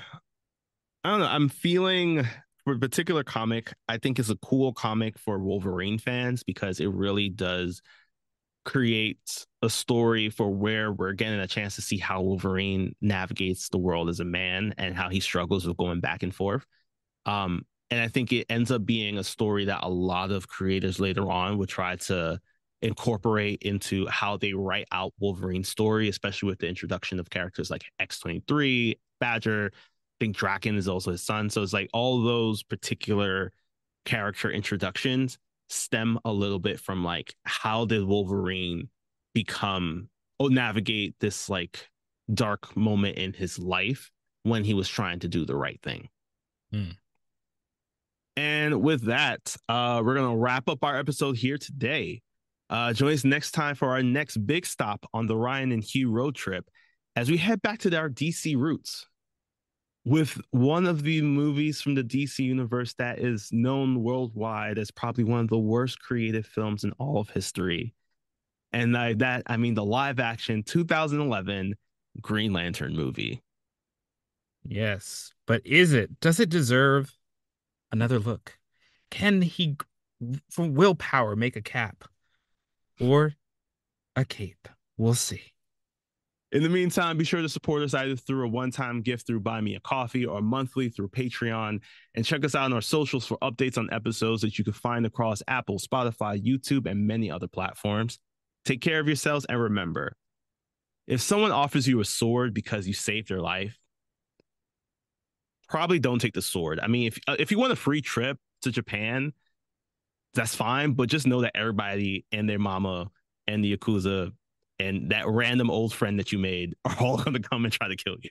I don't know. I'm feeling for a particular comic, I think it's a cool comic for Wolverine fans because it really does create a story for where we're getting a chance to see how Wolverine navigates the world as a man and how he struggles with going back and forth. And I think it ends up being a story that a lot of creators later on would try to incorporate into how they write out Wolverine's story, especially with the introduction of characters like X-23, Badger. I think Draken is also his son. So it's like all those particular character introductions stem a little bit from like how did Wolverine become or navigate this like dark moment in his life when he was trying to do the right thing. Hmm. And with that, we're going to wrap up our episode here today. Join us next time for our next big stop on the Ryan and Hugh road trip as we head back to our DC roots with one of the movies from the DC universe that is known worldwide as probably one of the worst creative films in all of history. And I mean the live action 2011 Green Lantern movie. Yes, but does it deserve another look? Can he, from willpower, make a cap or a cape? We'll see. In the meantime, be sure to support us either through a one-time gift through Buy Me a Coffee or monthly through Patreon. And check us out on our socials for updates on episodes that you can find across Apple, Spotify, YouTube, and many other platforms. Take care of yourselves, and remember, if someone offers you a sword because you saved their life, probably don't take the sword. I mean, if you want a free trip to Japan, that's fine, but just know that everybody and their mama and the Yakuza and that random old friend that you made are all going to come and try to kill you.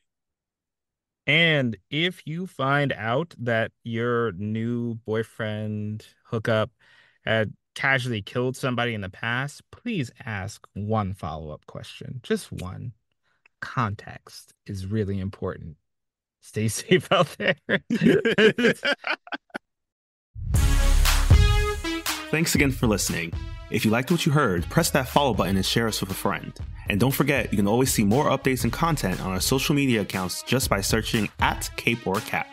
And if you find out that your new boyfriend hookup had casually killed somebody in the past, please ask one follow-up question. Just one. Context is really important. Stay safe out there. Thanks again for listening. If you liked what you heard, press that follow button and share us with a friend. And don't forget, you can always see more updates and content on our social media accounts just by searching @CapeOrCap.